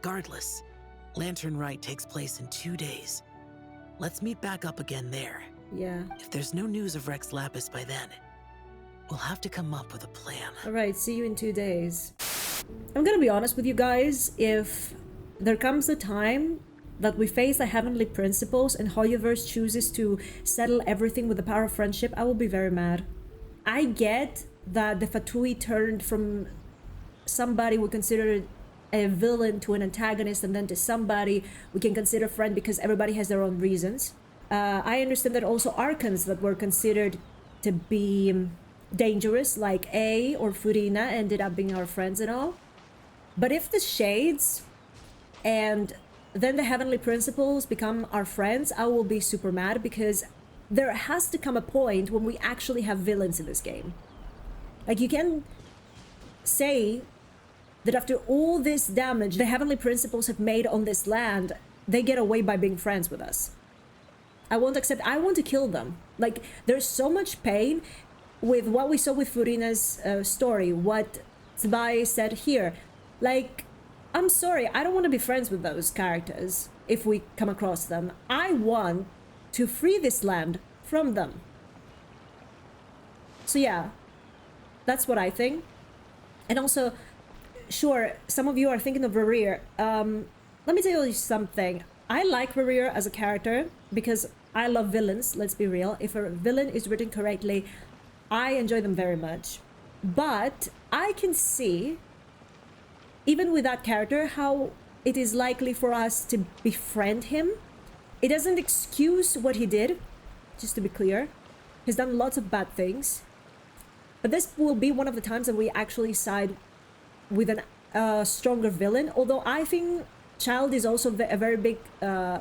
Regardless, Lantern Rite takes place in 2 days. Let's meet back up again there. Yeah. If there's no news of Rex Lapis by then, we'll have to come up with a plan. Alright, see you in 2 days. I'm gonna be honest with you guys, if there comes a time that we face the heavenly principles and Hoyoverse chooses to settle everything with the power of friendship, I will be very mad. I get that the Fatui turned from somebody we consider a villain to an antagonist, and then to somebody we can consider friend because everybody has their own reasons. I understand that also Archons that were considered to be dangerous, like A or Furina, ended up being our friends and all. But if the Shades and then the Heavenly Principles become our friends, I will be super mad, because there has to come a point when we actually have villains in this game. Like, you can say that after all this damage the Heavenly Principles have made on this land, they get away by being friends with us. I won't accept. I want to kill them. Like, there's so much pain with what we saw with Furina's story, what Zibai said here. Like, I'm sorry, I don't want to be friends with those characters if we come across them. I want to free this land from them. So yeah, that's what I think. And also, sure, some of you are thinking of Rerir. Let me tell you something. I like Rerir as a character because I love villains, let's be real. If a villain is written correctly, I enjoy them very much. But I can see, even with that character, how it is likely for us to befriend him. It doesn't excuse what he did, just to be clear. He's done lots of bad things. But this will be one of the times that we actually side with a stronger villain. Although I think Child is also a very big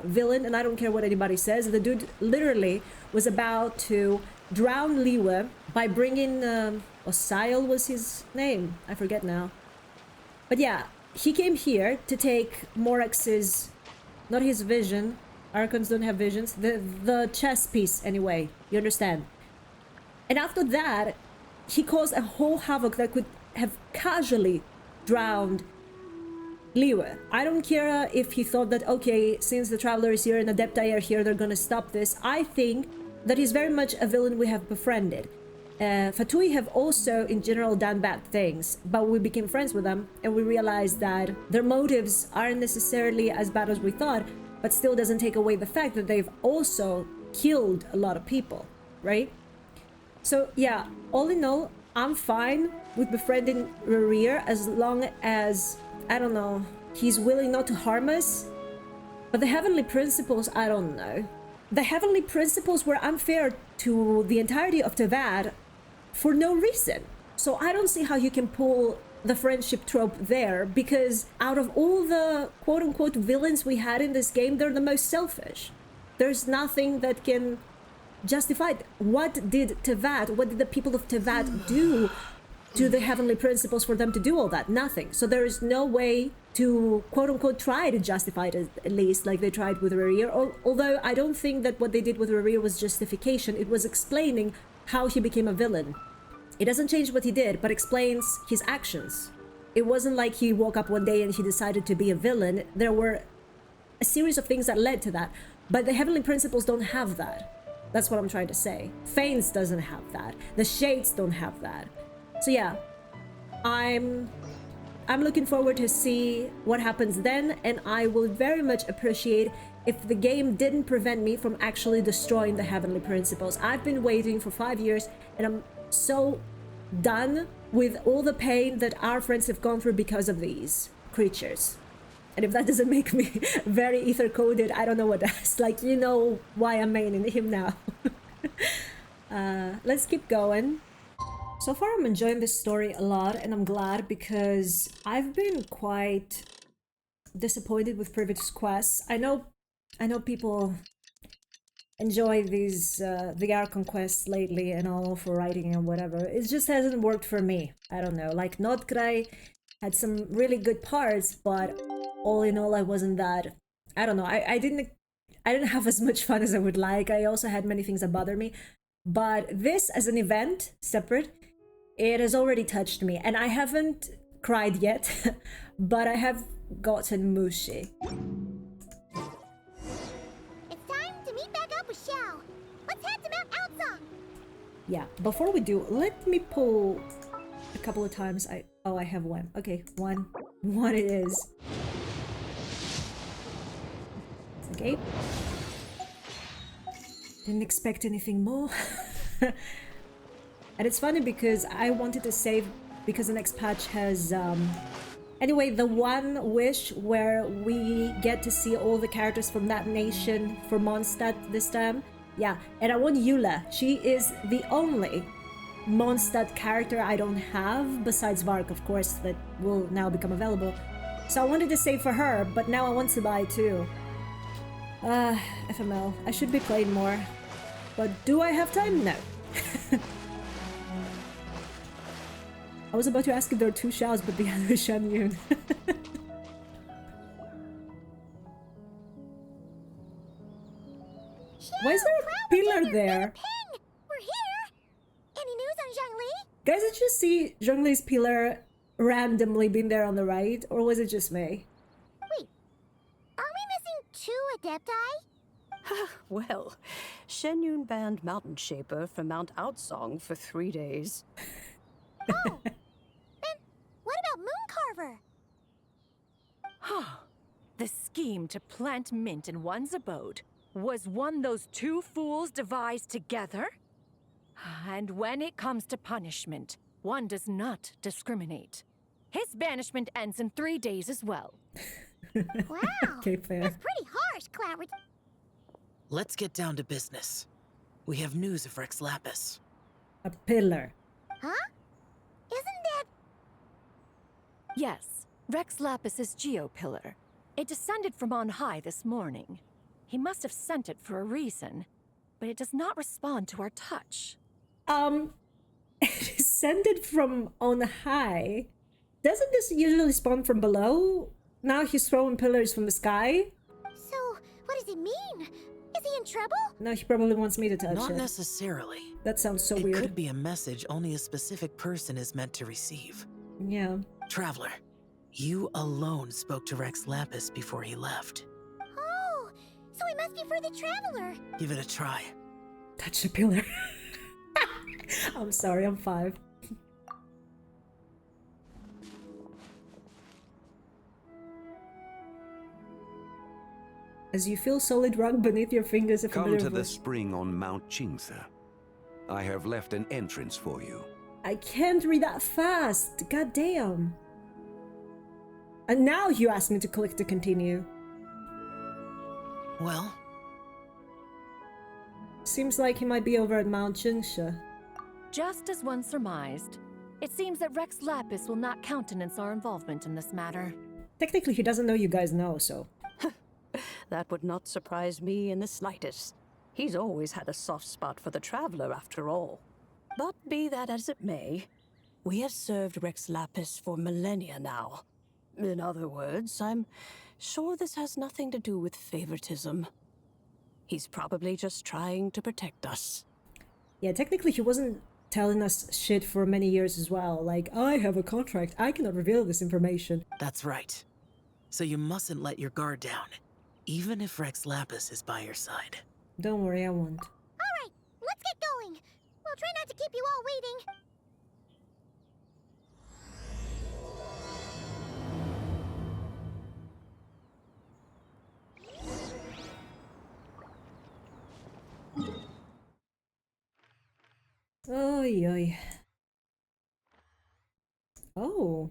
villain, and I don't care what anybody says. The dude literally was about to drown Liwe by bringing... Osail was his name. I forget now. But yeah, he came here to take Morax's... Not his vision. Archons don't have visions. The chess piece, anyway. You understand? And after that, he caused a whole havoc that could have casually drowned Liwe. I don't care if he thought that, okay, since the Traveler is here and Adepti are here, they're gonna stop this. I think that he's very much a villain we have befriended. Fatui have also, in general, done bad things, but we became friends with them, and we realized that their motives aren't necessarily as bad as we thought, but still doesn't take away the fact that they've also killed a lot of people, right? So yeah, all in all, I'm fine with befriending Rerir as long as, I don't know, he's willing not to harm us. But the Heavenly Principles, I don't know. The Heavenly Principles were unfair to the entirety of Tevad for no reason. So I don't see how you can pull the friendship trope there, because out of all the quote-unquote villains we had in this game, they're the most selfish. There's nothing that can justify it. What did Tevat, what did the people of Tevat do to the Heavenly Principles for them to do all that? Nothing. So there is no way to quote-unquote try to justify it, at least like they tried with Rerir. Although I don't think that what they did with Rerir was justification. It was explaining how he became a villain. It doesn't change what he did, but explains his actions. It wasn't like he woke up one day and he decided to be a villain. There were a series of things that led to that. But the Heavenly Principles don't have that. That's what I'm trying to say. Fanes doesn't have that. The Shades don't have that. So yeah, I'm looking forward to see what happens then, and I will very much appreciate if the game didn't prevent me from actually destroying the Heavenly Principles. I've been waiting for 5 years, and I'm so done with all the pain that our friends have gone through because of these creatures. And if that doesn't make me very ether-coded, I don't know what does. Like, you know why I'm maining him now. Let's keep going. So far I'm enjoying this story a lot, and I'm glad, because I've been quite disappointed with previous quests. I know people enjoy these the Archon quests lately and all for writing and whatever. It just hasn't worked for me. I don't know. Like, Notgrei had some really good parts, but all in all I wasn't that... I don't know. I didn't have as much fun as I would like. I also had many things that bother me. But this, as an event, separate, it has already touched me. And I haven't cried yet, but I have gotten mushy. It's time to meet back up with Xiao. Let's head to Mount Outsong. Yeah, before we do, let me pull a couple of times. I have one. Okay, one it is. Okay. Didn't expect anything more. And it's funny because I wanted to save because the next patch has anyway, the one wish where we get to see all the characters from that nation for Mondstadt this time. Yeah, and I want Eula. She is the only Mondstadt character I don't have, besides Vark, of course, that will now become available. So I wanted to save for her, but now I want to buy too. FML. I should be playing more. But do I have time? No. I was about to ask if there are two Xiaos, but the other is Shan Yun. Why is there a pillar there? Ping! We're here! Any news on Zhongli? Guys, did you see Zhongli's pillar randomly being there on the right? Or was it just me? Wait, are we missing two Adepti? Well, Shenyun banned Mountain Shaper from Mount Outsong for 3 days. Oh, then what about Mooncarver? The scheme to plant mint in one's abode was one those two fools devised together? And when it comes to punishment, one does not discriminate. His banishment ends in 3 days as well. Wow, Okay, fair. that's pretty harsh, Cloud. Let's get down to business. We have news of Rex Lapis. A pillar. Huh? Isn't that... Yes, Rex Lapis's geopillar. It descended from on high this morning. He must have sent it for a reason, but it does not respond to our touch. Descended from on high. Doesn't this usually spawn from below? Now he's throwing pillars from the sky? So, what does it mean? Is he in trouble? No, he probably wants me to touch Not it. necessarily. That sounds so It weird. could be a message only a specific person is meant to receive. Yeah. Traveler, you alone spoke to Rex Lapis before he left. Oh, so it must be for the Traveler. Give it a try. Touch the pillar. I'm sorry, I'm 5. As you feel solid rock beneath your fingers, a Come familiar to the voice. spring on Mount Qingse. I have left an entrance for you. I can't read that fast. God damn. And now you ask me to click to continue. Well, Seems like he might be over at Mount Qingse. Just as one surmised, it seems that Rex Lapis will not countenance our involvement in this matter. Technically, he doesn't know you guys know, so... That would not surprise me in the slightest. He's always had a soft spot for the Traveler, after all. But be that as it may, we have served Rex Lapis for millennia now. In other words, I'm sure this has nothing to do with favoritism. He's probably just trying to protect us. Yeah, technically he wasn't telling us shit for many years as well. Like, I have a contract, I cannot reveal this information. that's right. So you mustn't let your guard down, even if Rex Lapis is by your side. Don't worry, I won't. All right, let's get going. We'll try not to keep you all waiting. Oy, oy. Oh.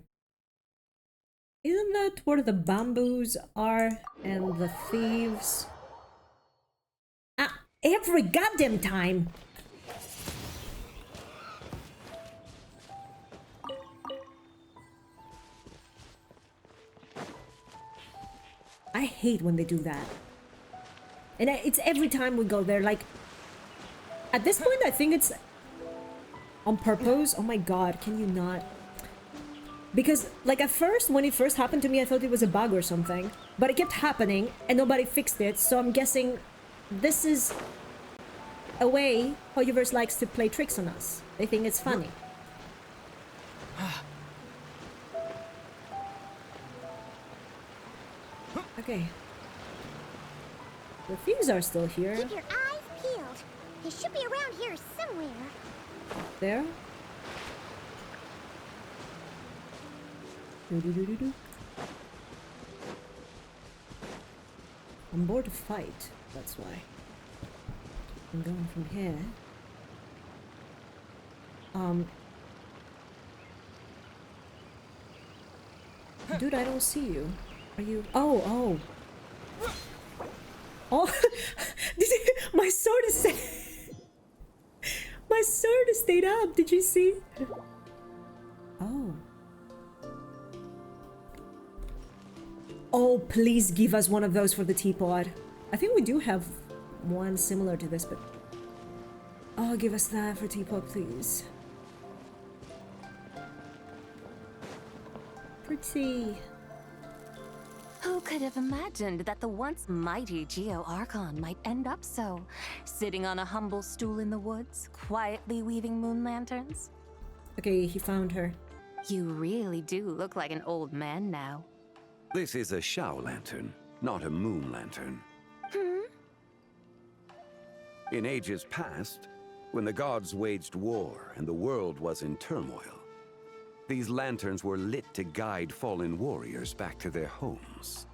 Isn't that where the bamboos are and the thieves? Ah, every goddamn time! I hate when they do that. And it's every time we go there, like... At this point, I think it's... on purpose? Oh my god, can you not? Because, like, at first, when it first happened to me, I thought it was a bug or something. But it kept happening, and nobody fixed it, so I'm guessing this is a way Hoyoverse likes to play tricks on us. They think it's funny. Okay. The thieves are still here. Keep your eyes peeled. They should be around here somewhere. There. Do. I'm bored to fight. That's why. I'm going from here. Dude, I don't see you. Are you? Oh. Oh, my sword is. My sword is stayed up. Did you see? Oh. Oh, please give us one of those for the teapot. I think we do have one similar to this, but... Oh, give us that for teapot, please. Pretty. Who could have imagined that the once mighty Geo-Archon might end up so, sitting on a humble stool in the woods, quietly weaving moon lanterns? Okay, he found her. You really do look like an old man now. This is a Shao lantern, not a moon lantern. In ages past, when the gods waged war and the world was in turmoil, these lanterns were lit to guide fallen warriors back to their homes.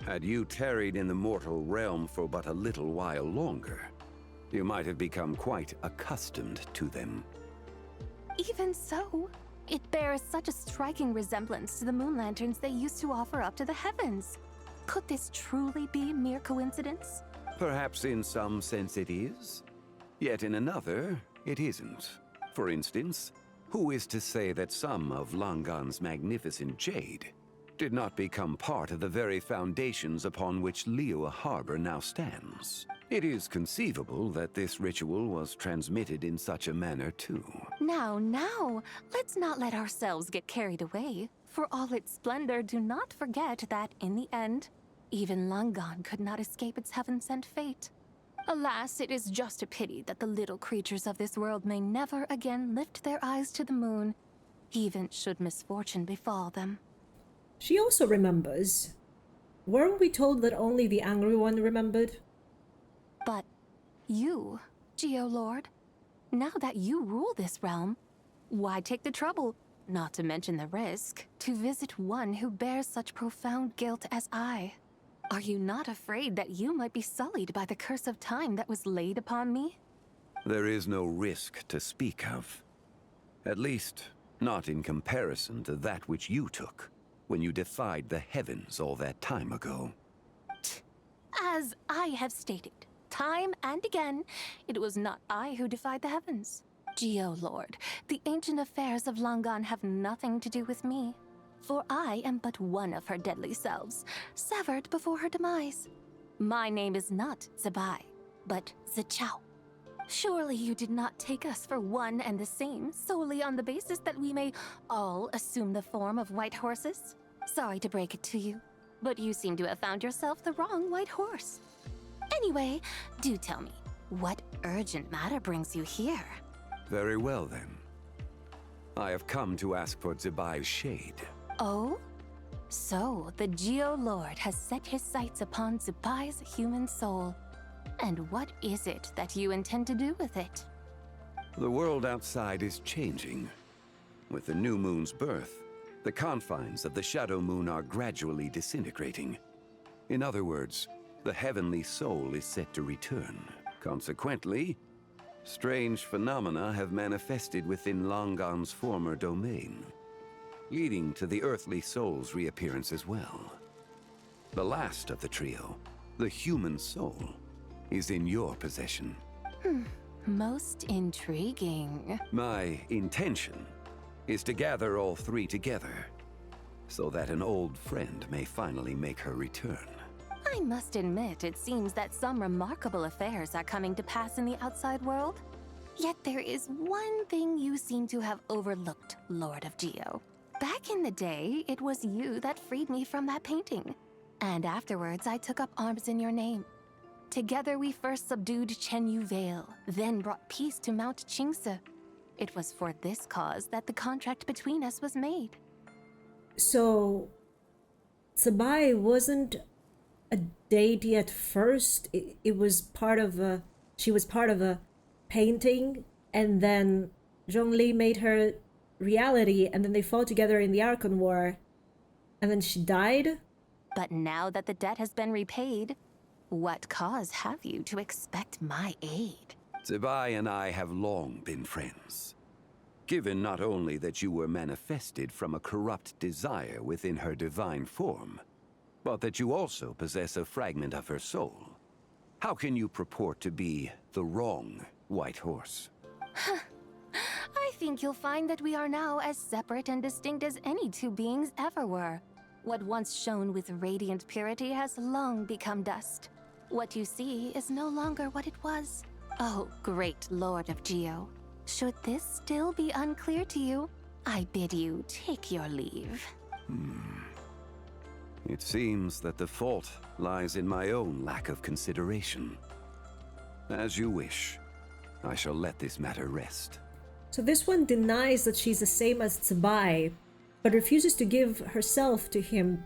Had you tarried in the mortal realm for but a little while longer, you might have become quite accustomed to them. Even so, it bears such a striking resemblance to the moon lanterns they used to offer up to the heavens. Could this truly be mere coincidence? Perhaps in some sense it is, yet in another, it isn't. For instance, who is to say that some of Langan's magnificent jade did not become part of the very foundations upon which Liyue Harbor now stands? It is conceivable that this ritual was transmitted in such a manner too. Now, let's not let ourselves get carried away. For all its splendor, do not forget that, in the end, even Langan could not escape its heaven-sent fate. Alas, it is just a pity that the little creatures of this world may never again lift their eyes to the moon, even should misfortune befall them. She also remembers. Weren't we told that only the angry one remembered? But you, Geo-Lord, now that you rule this realm, why take the trouble, not to mention the risk, to visit one who bears such profound guilt as I? Are you not afraid that you might be sullied by the curse of time that was laid upon me? There is no risk to speak of. At least, not in comparison to that which you took when you defied the heavens all that time ago. As I have stated, time and again, it was not I who defied the heavens. Geo-Lord, the ancient affairs of Langan have nothing to do with me. For I am but one of her deadly selves, severed before her demise. My name is not Zibai, but Zichao. Surely you did not take us for one and the same, solely on the basis that we may all assume the form of white horses? Sorry to break it to you, but you seem to have found yourself the wrong white horse. Anyway, do tell me, what urgent matter brings you here? Very well then. I have come to ask for Zibai's shade. Oh? So, the Geo-Lord has set his sights upon Zibai's human soul. And what is it that you intend to do with it? The world outside is changing. With the new moon's birth, the confines of the shadow moon are gradually disintegrating. In other words, the heavenly soul is set to return. Consequently, strange phenomena have manifested within Langan's former domain, leading to the earthly soul's reappearance as well. The last of the trio, the human soul, is in your possession. Most intriguing. My intention is to gather all three together, so that an old friend may finally make her return. I must admit, it seems that some remarkable affairs are coming to pass in the outside world. Yet there is one thing you seem to have overlooked, Lord of Geo. Back in the day, it was you that freed me from that painting. And afterwards, I took up arms in your name. Together we first subdued Chenyu Vale, then brought peace to Mount Qingse. It was for this cause that the contract between us was made. So, Zibai wasn't a deity at first. It was part of a... She was part of a painting, and then Zhongli made her reality, and then they fought together in the Archon War, and then she died? But now that the debt has been repaid, what cause have you to expect my aid? Zibai and I have long been friends. Given not only that you were manifested from a corrupt desire within her divine form, but that you also possess a fragment of her soul. How can you purport to be the wrong White Horse? I think you'll find that we are now as separate and distinct as any two beings ever were. What once shone with radiant purity has long become dust. What you see is no longer what it was. Oh, great Lord of Geo. Should this still be unclear to you, I bid you take your leave. It seems that the fault lies in my own lack of consideration. As you wish. I shall let this matter rest. So this one denies that she's the same as Zibai, but refuses to give herself to him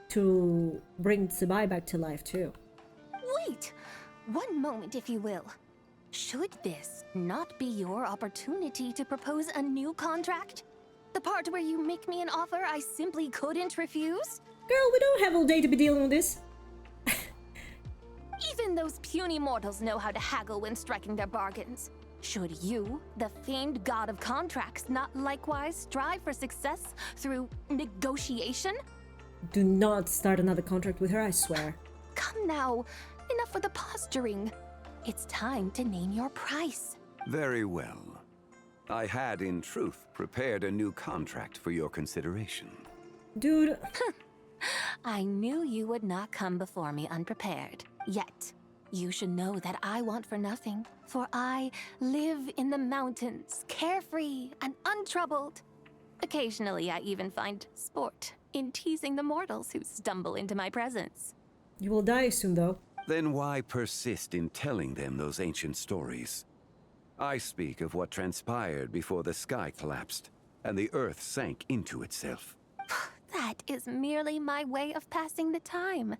to bring Zibai back to life too. Wait! One moment, if you will. Should this not be your opportunity to propose a new contract? The part where you make me an offer I simply couldn't refuse? Girl, we don't have all day to be dealing with this. Even those puny mortals know how to haggle when striking their bargains. Should you, the famed god of contracts, not likewise strive for success through negotiation? Do not start another contract with her, I swear. Come now, enough with the posturing. It's time to name your price. Very well. I had, in truth, prepared a new contract for your consideration. Dude. I knew you would not come before me unprepared. Yet, you should know that I want for nothing, for I live in the mountains, carefree and untroubled. Occasionally, I even find sport in teasing the mortals who stumble into my presence. You will die soon, though. Then why persist in telling them those ancient stories? I speak of what transpired before the sky collapsed and the earth sank into itself. That is merely my way of passing the time.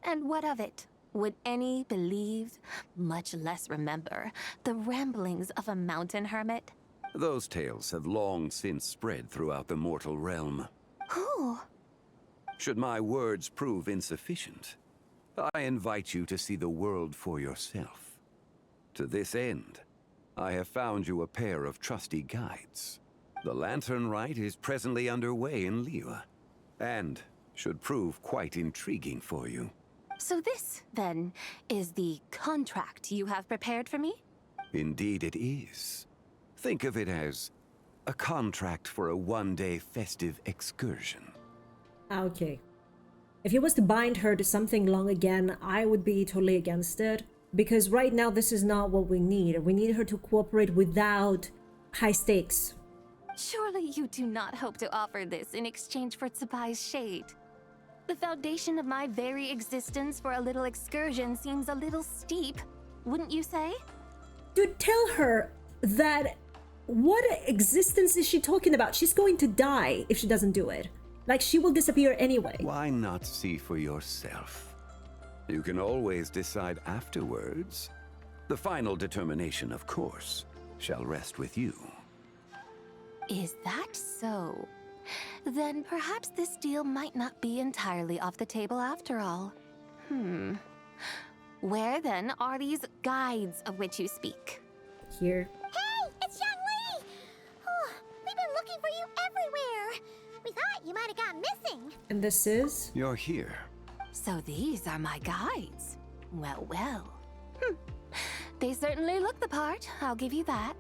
And what of it? Would any believe, much less remember, the ramblings of a mountain hermit? Those tales have long since spread throughout the mortal realm. Who? Should my words prove insufficient, I invite you to see the world for yourself. To this end, I have found you a pair of trusty guides. The Lantern Rite is presently underway in Liyue, and should prove quite intriguing for you. So this, then, is the contract you have prepared for me? Indeed it is. Think of it as a contract for a one-day festive excursion. Okay. If he was to bind her to something long again, I would be totally against it. Because right now, this is not what we need. We need her to cooperate without high stakes. Surely you do not hope to offer this in exchange for Zibai's shade. The foundation of my very existence for a little excursion seems a little steep, wouldn't you say? Dude, tell her that... What existence is she talking about? She's going to die if she doesn't do it. Like, she will disappear anyway. Why not see for yourself? You can always decide afterwards. The final determination, of course, shall rest with you. Is that so? Then perhaps this deal might not be entirely off the table after all. Where then are these guides of which you speak? Here. Hey, it's Zhongli! Oh, we've been looking for you everywhere. We thought you might have gone missing. And this is? You're here. So these are my guides. Well, well. They certainly look the part, I'll give you that.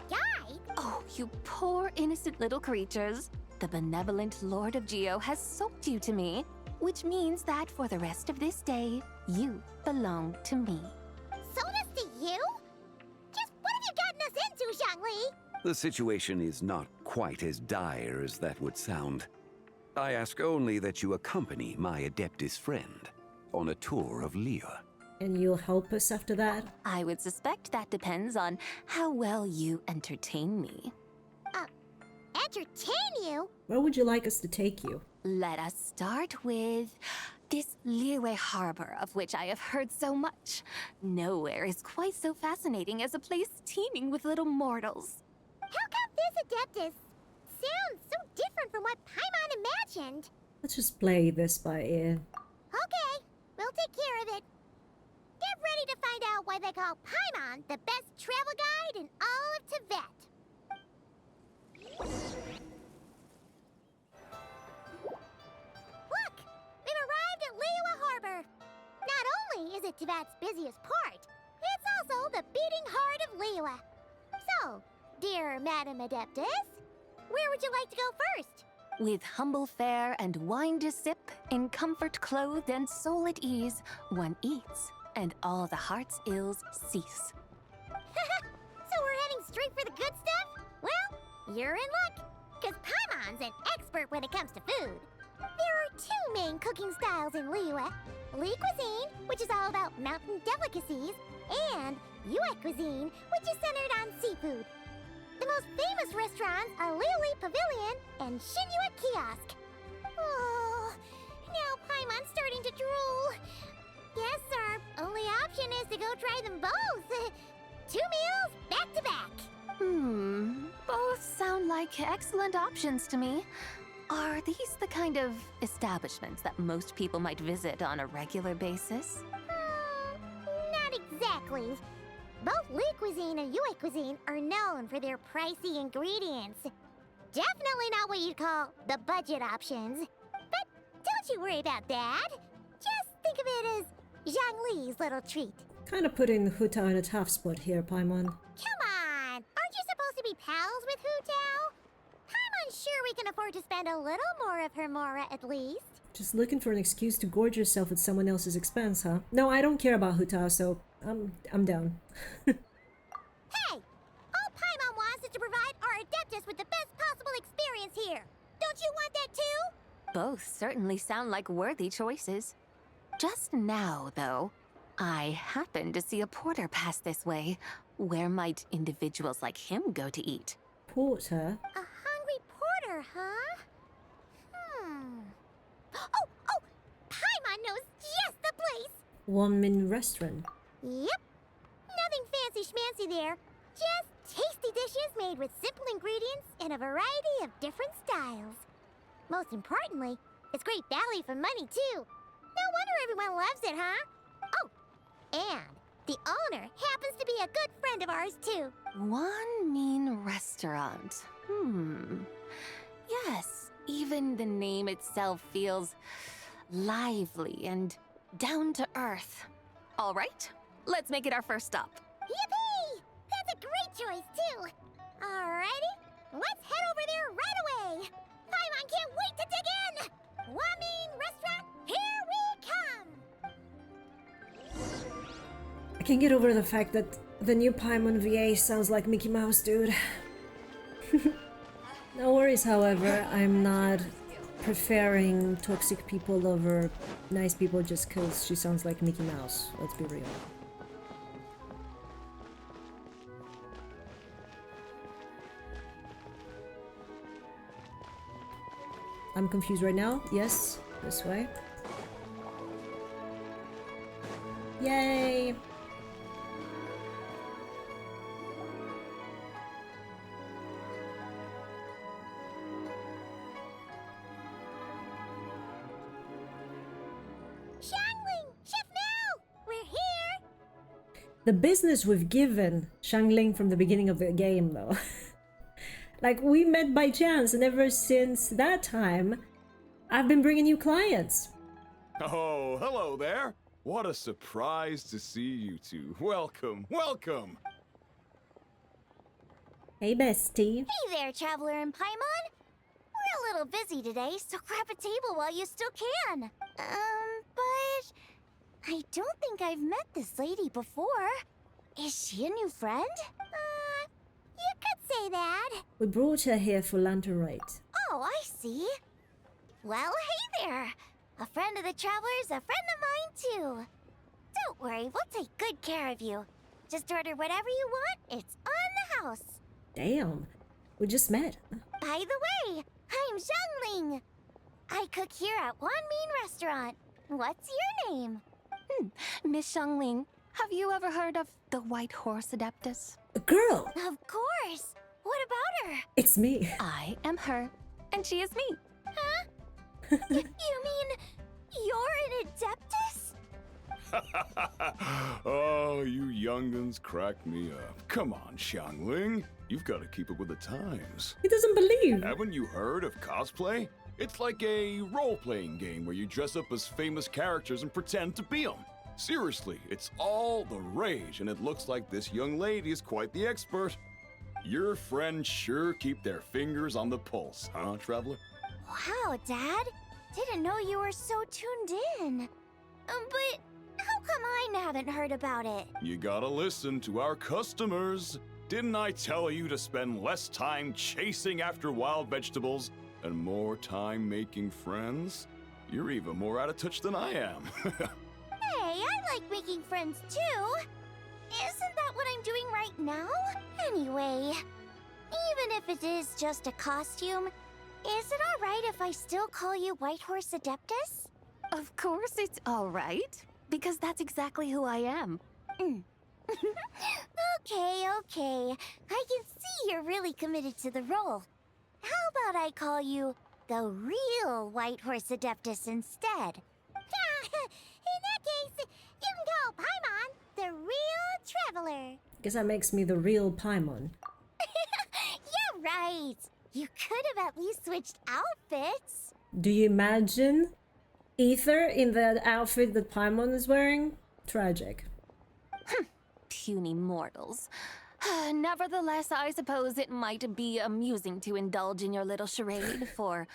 Guide? Oh, you poor innocent little creatures. The benevolent Lord of Geo has sold you to me, which means that for the rest of this day, you belong to me. Sold us to you? Just what have you gotten us into, Zhongli? The situation is not quite as dire as that would sound. I ask only that you accompany my Adeptus friend on a tour of Liyue. And you'll help us after that? I would suspect that depends on how well you entertain me. Entertain you? Where would you like us to take you? Let us start with this Liyue Harbor, of which I have heard so much. Nowhere is quite so fascinating as a place teeming with little mortals. How come this Adeptus sounds so different from what Paimon imagined? Let's just play this by ear. Okay, we'll take care of it. Get ready to find out why they call Paimon the best travel guide in all of Tibet. Look! We've arrived at Liyue Harbor. Not only is it Tibet's busiest port, it's also the beating heart of Liyue. So, dear Madam Adeptus, where would you like to go first? With humble fare and wine to sip, in comfort clothed and soul at ease, one eats, and all the heart's ills cease. So we're heading straight for the good stuff? Well, you're in luck, because Paimon's an expert when it comes to food. There are two main cooking styles in Liyue. Li cuisine, which is all about mountain delicacies, and Yue cuisine, which is centered on seafood. The most famous restaurants are Liuli Pavilion and Shinyue Kiosk. Oh, now Paimon's starting to drool. Guess our only option is to go try them both. 2 meals back to back. Both sound like excellent options to me. Are these the kind of establishments that most people might visit on a regular basis? Not exactly. Both Li cuisine and Yue cuisine are known for their pricey ingredients. Definitely not what you'd call the budget options. But don't you worry about that. Just think of it as Zhang Li's little treat. Kind of putting Hu Tao in a tough spot here, Paimon. Come on! Aren't you supposed to be pals with Hu Tao? I'm unsure we can afford to spend a little more of her mora at least. Just looking for an excuse to gorge yourself at someone else's expense, huh? No, I don't care about Hu Tao, so I'm down. Hey! All Paimon wants is to provide our Adeptus with the best possible experience here. Don't you want that too? Both certainly sound like worthy choices. Just now, though, I happened to see a porter pass this way. Where might individuals like him go to eat? Porter? A hungry porter, huh? Oh! Paimon knows just the place! One-min restaurant. Yep. Nothing fancy schmancy there. Just tasty dishes made with simple ingredients in a variety of different styles. Most importantly, it's great value for money, too. No wonder everyone loves it, huh? Oh, and the owner happens to be a good friend of ours, too. One mean restaurant. Yes, even the name itself feels lively and down to earth. All right, let's make it our first stop. Yippee! That's a great choice, too. Alrighty, let's head over there right away. Paimon can't wait to dig in. Wamin Restaurant, here we come. I can't get over the fact that the new Paimon VA sounds like Mickey Mouse, dude. No worries, however, I'm not preferring toxic people over nice people just because she sounds like Mickey Mouse. Let's be real. I'm confused right now. Yes, this way. Yay! Shangling, Chef Now, we're here. The business we've given Shangling from the beginning of the game, though. Like, we met by chance, and ever since that time, I've been bringing you clients. Oh, hello there. What a surprise to see you two. Welcome, welcome. Hey, bestie. Hey there, Traveler and Paimon. We're a little busy today, so grab a table while you still can. But I don't think I've met this lady before. Is she a new friend? You could say that. We brought her here for Lantern Rite. Oh, I see. Well, hey there. A friend of the Traveler's a friend of mine, too. Don't worry, we'll take good care of you. Just order whatever you want, it's on the house. Damn, we just met. By the way, I'm Zhangling. I cook here at One Mean Restaurant. What's your name? Miss Xiangling, have you ever heard of the White Horse Adeptus? A girl! Of course. What about her? It's me. I am her, and she is me. Huh? You mean you're an Adeptus? Oh, you young'uns crack me up. Come on, Xiangling. You've got to keep up with the times. He doesn't believe. Haven't you heard of cosplay? It's like a role-playing game where you dress up as famous characters and pretend to be them. Seriously, it's all the rage, and it looks like this young lady is quite the expert. Your friends sure keep their fingers on the pulse, huh, Traveler? Wow, Dad. Didn't know you were so tuned in. But how come I haven't heard about it? You gotta listen to our customers. Didn't I tell you to spend less time chasing after wild vegetables and more time making friends? You're even more out of touch than I am. Hey, I like making friends too. Isn't that what I'm doing right now? Anyway, even if it is just a costume, is it alright if I still call you White Horse Adeptus? Of course it's all right, because that's exactly who I am. Okay. I can see you're really committed to the role. How about I call you the real White Horse Adeptus instead? In that case, you can call Paimon the real traveler. Guess that makes me the real Paimon. Yeah, right. You could have at least switched outfits. Do you imagine Ether in the outfit that Paimon is wearing? Tragic. Puny mortals. Nevertheless, I suppose it might be amusing to indulge in your little charade for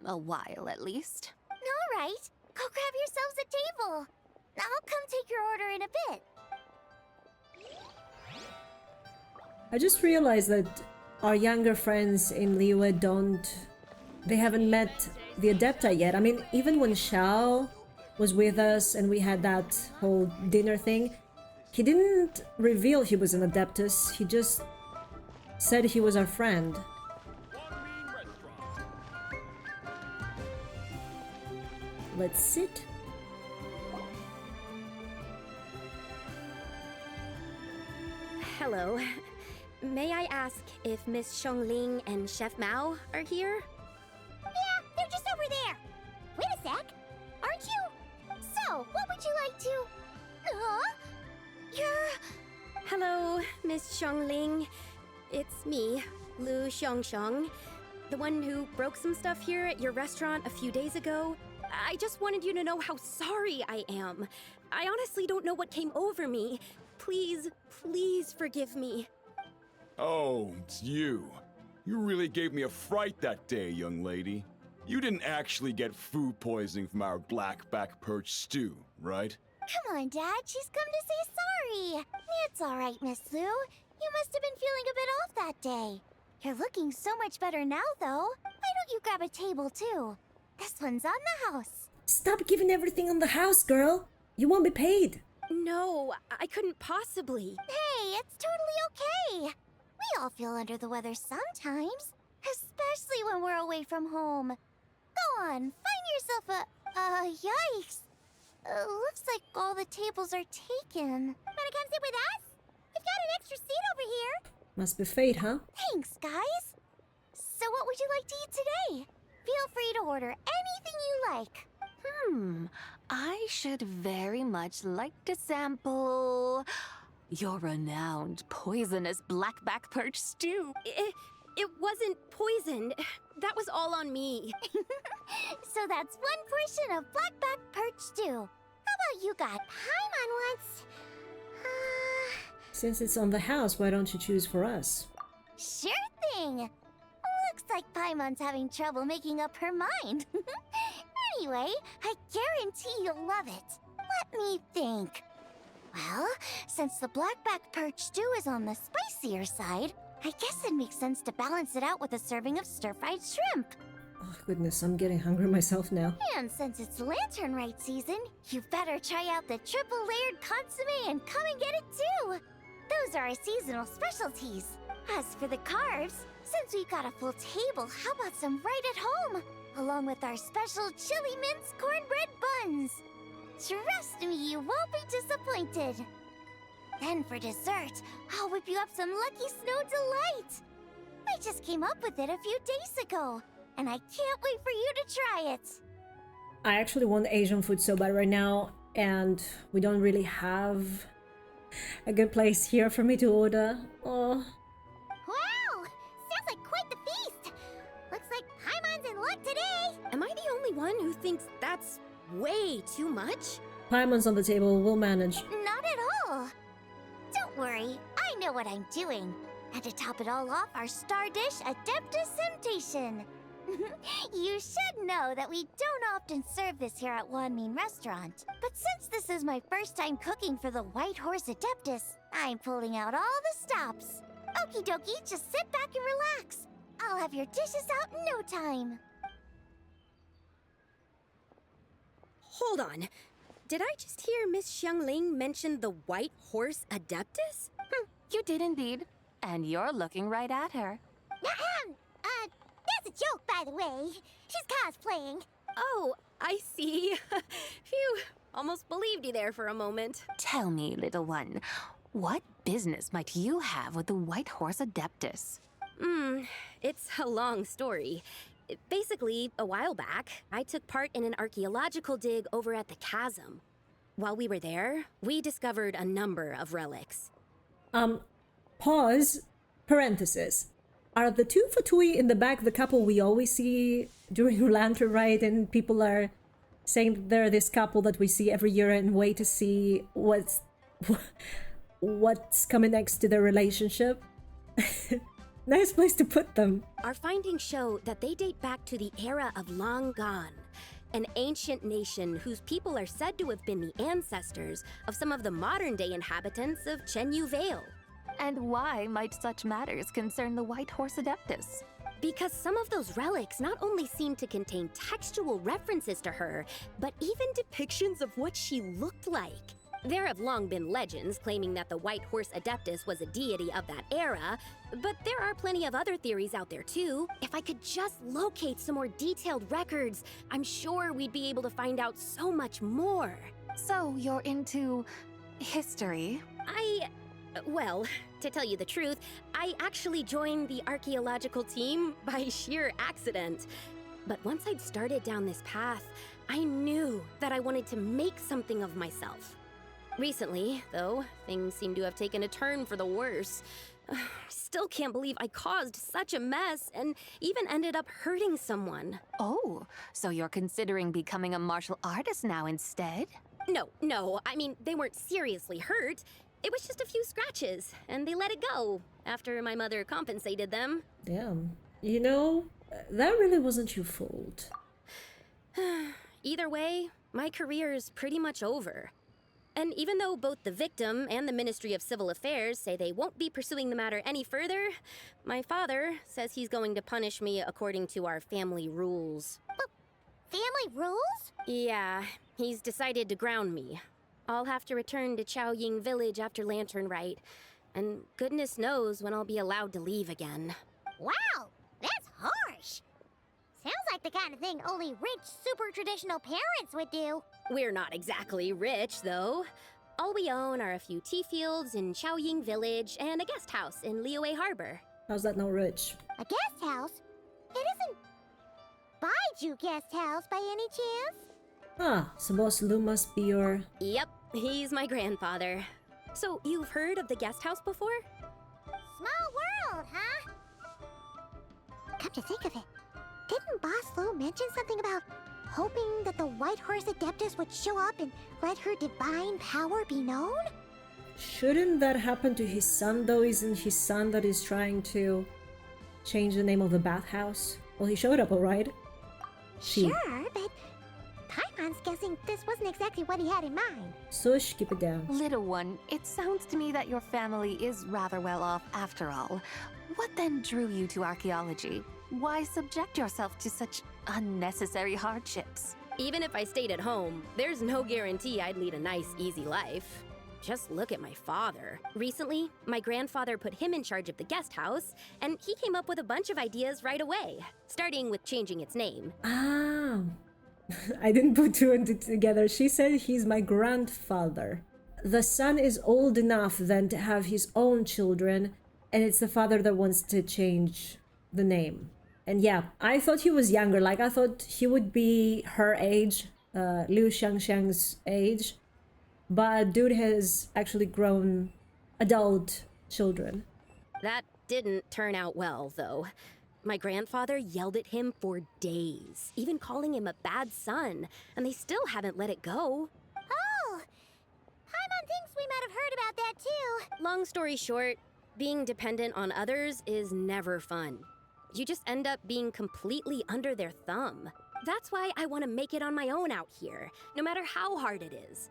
a while at least. All right, go grab yourselves a table. I'll come take your order in a bit. I just realized that our younger friends in Liyue they haven't met the Adepta yet. I mean, even when Xiao was with us and we had that whole dinner thing, he didn't reveal he was an Adeptus. He just said he was our friend. Let's sit. Hello. May I ask if Miss Xiangling and Chef Mao are here? Yeah, they're just over there. Wait a sec. Aren't you? So, what would you like to... Huh? You're... Hello, Miss Xiangling. It's me, Lu Xiangxiang, the one who broke some stuff here at your restaurant a few days ago. I just wanted you to know how sorry I am. I honestly don't know what came over me. Please, please forgive me. Oh, it's you. You really gave me a fright that day, young lady. You didn't actually get food poisoning from our black-back perch stew, right? Come on, Dad. She's come to say sorry. It's all right, Miss Lou. You must have been feeling a bit off that day. You're looking so much better now, though. Why don't you grab a table, too? This one's on the house. Stop giving everything on the house, girl. You won't be paid. No, I couldn't possibly. Hey, it's totally okay. We all feel under the weather sometimes, especially when we're away from home. Go on, find yourself yikes. Looks like all the tables are taken. Wanna come sit with us? We've got an extra seat over here. Must be fate, huh? Thanks, guys. So what would you like to eat today? Feel free to order anything you like. I should very much like to sample your renowned poisonous blackback perch stew. It wasn't poisoned. That was all on me. So that's one portion of blackback perch stew. How about you got Paimon once? Since it's on the house, why don't you choose for us? Sure thing. Looks like Paimon's having trouble making up her mind. Anyway, I guarantee you'll love it. Let me think. Well, since the blackback perch stew is on the spicier side, I guess it makes sense to balance it out with a serving of stir-fried shrimp. Oh, goodness, I'm getting hungry myself now. And since it's Lantern Rite season, you better try out the triple-layered consommé and come and get it too! Those are our seasonal specialties. As for the carbs, since we've got a full table, how about some right at home? along with our special chili mince cornbread buns. Trust me, you won't be disappointed. Then for dessert, I'll whip you up some Lucky Snow Delight. I just came up with it a few days ago, and I can't wait for you to try it. I actually want Asian food so bad right now, and we don't really have a good place here for me to order. Oh. Wow! Sounds like quite the feast! Looks like Paimon's in luck today! Am I the only one who thinks that's way too much? Paimon's on the table, we'll manage. Not at all! Don't worry, I know what I'm doing. And to top it all off, our star dish, Adeptus Temptation. You should know that we don't often serve this here at Wanmin Restaurant. But since this is my first time cooking for the White Horse Adeptus, I'm pulling out all the stops. Okie dokie, just sit back and relax. I'll have your dishes out in no time. Hold on. Did I just hear Miss Xiangling mention the White Horse Adeptus? You did indeed. And you're looking right at her. That's a joke, by the way. She's cosplaying. Oh, I see. Phew, almost believed you there for a moment. Tell me, little one, what business might you have with the White Horse Adeptus? It's a long story. Basically, a while back, I took part in an archaeological dig over at the chasm. While we were there, we discovered a number of relics. Pause, parenthesis. Are the two Fatui in the back the couple we always see during Lantern Rite, and people are saying that they're this couple that we see every year and wait to see what's coming next to their relationship? Nice place to put them. Our findings show that they date back to the era of Long Gone, an ancient nation whose people are said to have been the ancestors of some of the modern-day inhabitants of Chenyu Vale. And why might such matters concern the White Horse Adeptus? Because some of those relics not only seem to contain textual references to her, but even depictions of what she looked like. There have long been legends claiming that the White Horse Adeptus was a deity of that era, but there are plenty of other theories out there too. If I could just locate some more detailed records, I'm sure we'd be able to find out so much more. So you're into history? Well, to tell you the truth, I actually joined the archaeological team by sheer accident. But once I'd started down this path, I knew that I wanted to make something of myself. Recently, though, things seem to have taken a turn for the worse. Still can't believe I caused such a mess and even ended up hurting someone. Oh, so you're considering becoming a martial artist now instead? No, I mean, they weren't seriously hurt. It was just a few scratches, and they let it go after my mother compensated them. Damn. You know, that really wasn't your fault. Either way, my career's pretty much over. And even though both the victim and the Ministry of Civil Affairs say they won't be pursuing the matter any further, my father says he's going to punish me according to our family rules. Family rules? Yeah, he's decided to ground me. I'll have to return to Chaoying Village after Lantern Rite, and goodness knows when I'll be allowed to leave again. Wow, that's harsh. Sounds like the kind of thing only rich, super traditional parents would do. We're not exactly rich, though. All we own are a few tea fields in Chaoying Village and a guest house in Liyue Harbor. How's that not rich? A guest house? It isn't Baiju guest house by any chance? Ah, so Boss Lu must be your... Yep, he's my grandfather. So, you've heard of the guest house before? Small world, huh? Come to think of it, didn't Boss Lu mention something about hoping that the White Horse Adeptus would show up and let her divine power be known? Shouldn't that happen to his son, though? Isn't his son that is trying to change the name of the bathhouse? Well, he showed up, alright. Sure, but Paimon's guessing this wasn't exactly what he had in mind. Sush, keep it down. Little one, it sounds to me that your family is rather well off after all. What then drew you to archaeology? Why subject yourself to such unnecessary hardships? Even if I stayed at home, there's no guarantee I'd lead a nice, easy life. just look at my father. Recently, my grandfather put him in charge of the guest house, and he came up with a bunch of ideas right away, starting with changing its name. Ah, I didn't put two and two together. She said he's my grandfather. The son is old enough then to have his own children, and it's the father that wants to change the name. And yeah, I thought he was younger. Like, I thought he would be her age, Liu Xiangxiang's age. But dude has actually grown adult children. That didn't turn out well, though. My grandfather yelled at him for days, even calling him a bad son, and they still haven't let it go. Oh! Paimon thinks we might have heard about that too. Long story short, being dependent on others is never fun. You just end up being completely under their thumb. That's why I want to make it on my own out here, no matter how hard it is.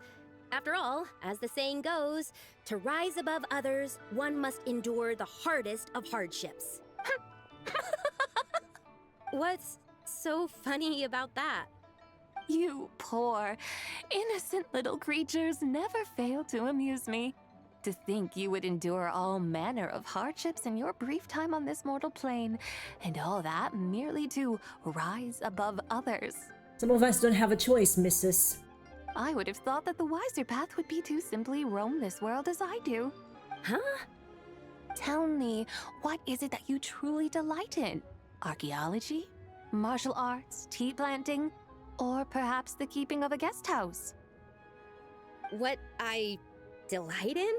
After all, as the saying goes, to rise above others, one must endure the hardest of hardships. What's so funny about that? You poor, innocent little creatures never fail to amuse me. To think you would endure all manner of hardships in your brief time on this mortal plane, and all that merely to rise above others. Some of us don't have a choice, missus. I would have thought that the wiser path would be to simply roam this world as I do. Huh? Tell me, what is it that you truly delight in? Archaeology? Martial arts? Tea planting? Or perhaps the keeping of a guest house? What I delight in?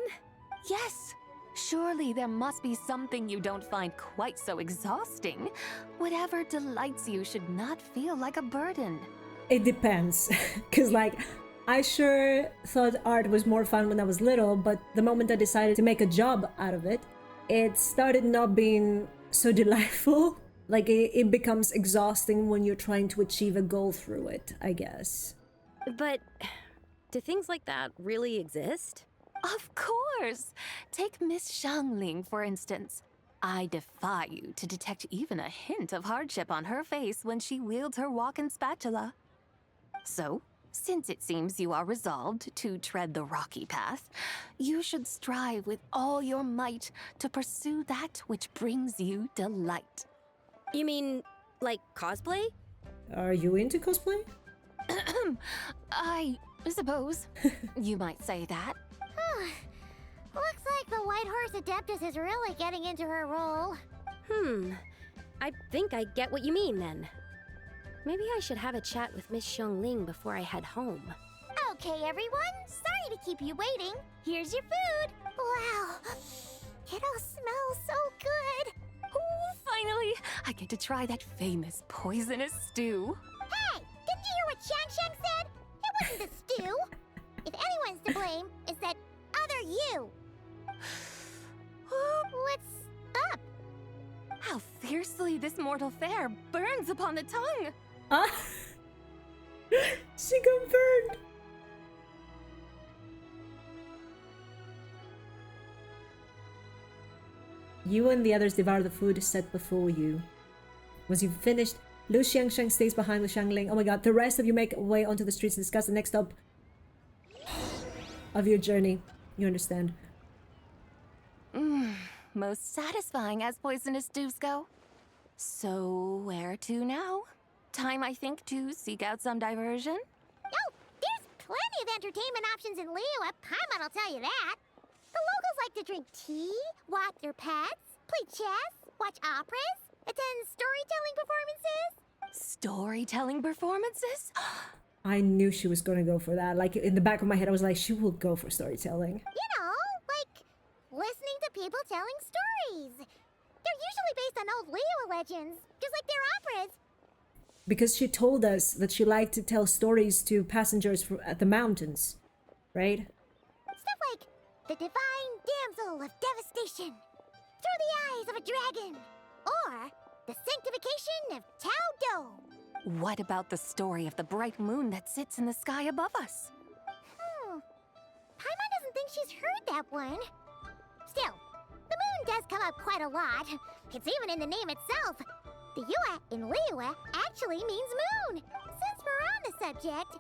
Yes! Surely there must be something you don't find quite so exhausting. Whatever delights you should not feel like a burden. It depends. Because, like, I sure thought art was more fun when I was little, but the moment I decided to make a job out of it, it started not being so delightful. Like, it becomes exhausting when you're trying to achieve a goal through it, I guess. But do things like that really exist? Of course! Take Miss Xiangling, for instance. I defy you to detect even a hint of hardship on her face when she wields her walking spatula. So, since it seems you are resolved to tread the rocky path, you should strive with all your might to pursue that which brings you delight. You mean, like cosplay? Are you into cosplay? I suppose you might say that. Looks like the White Horse Adeptus is really getting into her role. I think I get what you mean then. Maybe I should have a chat with Miss Xiangling before I head home. Okay, everyone. Sorry to keep you waiting. Here's your food. Wow. It all smells so good. Oh, finally! I get to try that famous poisonous stew. Hey! Didn't you hear what Shang Shang said? It wasn't the stew. If anyone's to blame, it's that other you. What's up? How fiercely this mortal fare burns upon the tongue! Ah! She got burned! You and the others devour the food set before you. Once you've finished, Liu Xiangsheng stays behind with Xiangling. Oh my god, the rest of you make way onto the streets to discuss the next stop of your journey. You understand. Most satisfying as poisonous stews go. So, where to now? Time, I think, to seek out some diversion? Oh, there's plenty of entertainment options in Liyue. Paimon will tell you that. The locals like to drink tea, walk their pets, play chess, watch operas, attend storytelling performances. Storytelling performances? I knew she was gonna go for that. Like, in the back of my head, I was like, she will go for storytelling. You know, like listening to people telling stories. They're usually based on old Liyue legends, just like their operas. Because she told us that she liked to tell stories to passengers at the mountains, right? Stuff like the divine damsel of devastation, through the eyes of a dragon, or the sanctification of Tao Do. What about the story of the bright moon that sits in the sky above us? Paimon doesn't think she's heard that one. Still, the moon does come up quite a lot. It's even in the name itself. The Yue in Liyue actually means moon. Since we're on the subject,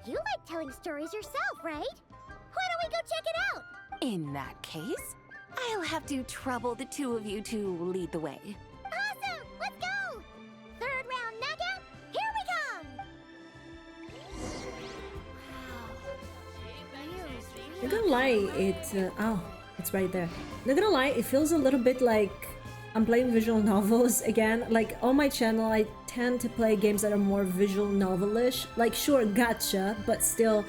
you like telling stories yourself, right? Why don't we go check it out? In that case, I'll have to trouble the two of you to lead the way. Awesome! Let's go! Third round knockout, here we come! Not gonna lie, it's right there. Not gonna lie, it feels a little bit like I'm playing visual novels again. Like, on my channel, I tend to play games that are more visual novel-ish. Like, sure, gacha, but still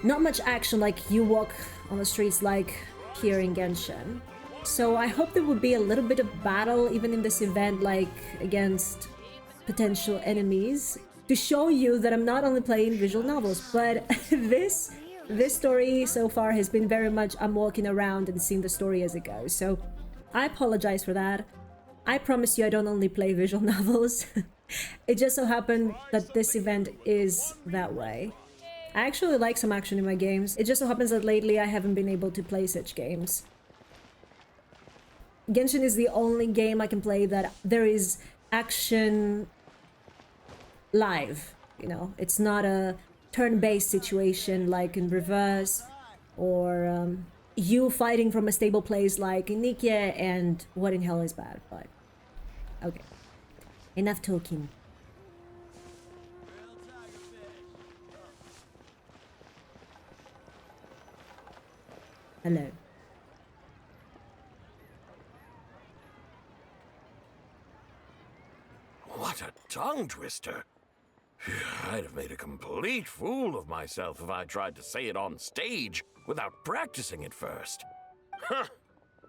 not much action like you walk on the streets like here in Genshin. So I hope there would be a little bit of battle even in this event, like against potential enemies, to show you that I'm not only playing visual novels, but this story so far has been very much I'm walking around and seeing the story as it goes. So I apologize for that. I promise you I don't only play visual novels. It just so happened that this event is that way. I actually like some action in my games. It just so happens that lately I haven't been able to play such games. Genshin is the only game I can play that there is action live, you know? It's not a turn-based situation like in Reverse, or you fighting from a stable place like in Nikya and What in Hell is Bad, but okay. Enough talking. Hello. What a tongue twister. I'd have made a complete fool of myself if I tried to say it on stage without practicing it first. Huh.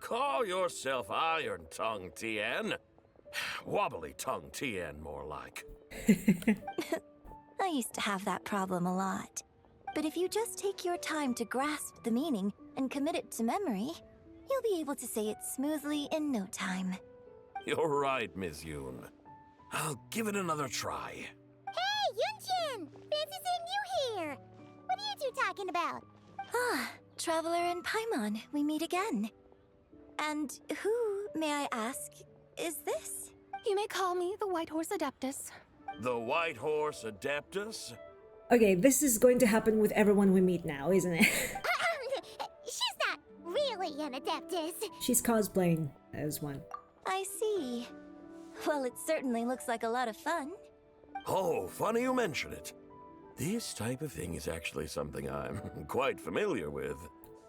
Call yourself Iron Tongue, Tien. Wobbly Tongue, Tien, more like. I used to have that problem a lot. But if you just take your time to grasp the meaning and commit it to memory, you'll be able to say it smoothly in no time. You're right, Miss Yoon. I'll give it another try. Hey, Yunchin! Fancy seeing you here! What are you two talking about? Ah, Traveler and Paimon, we meet again. And who, may I ask, is this? You may call me the White Horse Adeptus. The White Horse Adeptus? Okay, this is going to happen with everyone we meet now, isn't it? She's not really an adeptus. She's cosplaying as one. I see. Well, it certainly looks like a lot of fun. Oh, funny you mention it. This type of thing is actually something I'm quite familiar with.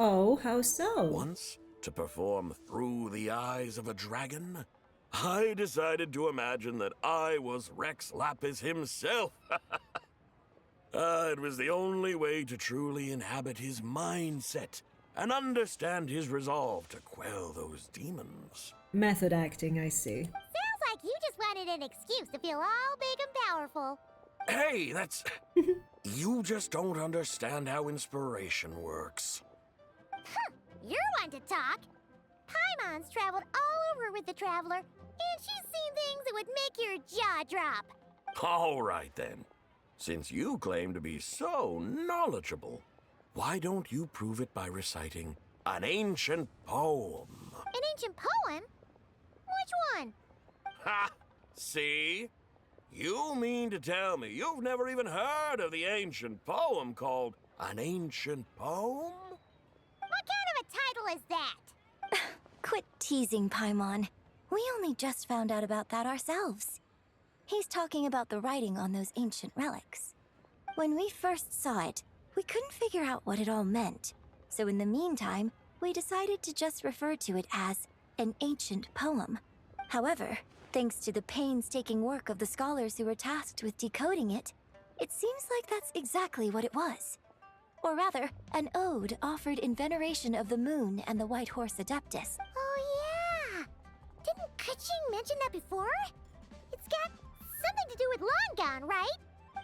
Oh, how so? Once, to perform Through the Eyes of a Dragon, I decided to imagine that I was Rex Lapis himself. It was the only way to truly inhabit his mindset and understand his resolve to quell those demons. Method acting, I see. Sounds like you just wanted an excuse to feel all big and powerful. Hey, that's... You just don't understand how inspiration works. You're one to talk. Paimon's traveled all over with the Traveler, and she's seen things that would make your jaw drop. All right, then. Since you claim to be so knowledgeable, why don't you prove it by reciting an ancient poem? An ancient poem? Which one? Ha! See? You mean to tell me you've never even heard of the ancient poem called An Ancient Poem? What kind of a title is that? Quit teasing, Paimon. We only just found out about that ourselves. He's talking about the writing on those ancient relics. When we first saw it, we couldn't figure out what it all meant. So in the meantime, we decided to just refer to it as an ancient poem. However, thanks to the painstaking work of the scholars who were tasked with decoding it, it seems like that's exactly what it was. Or rather, an ode offered in veneration of the moon and the White Horse Adeptus. Oh yeah! Didn't Kuching mention that before? It's got something to do with Longon, right?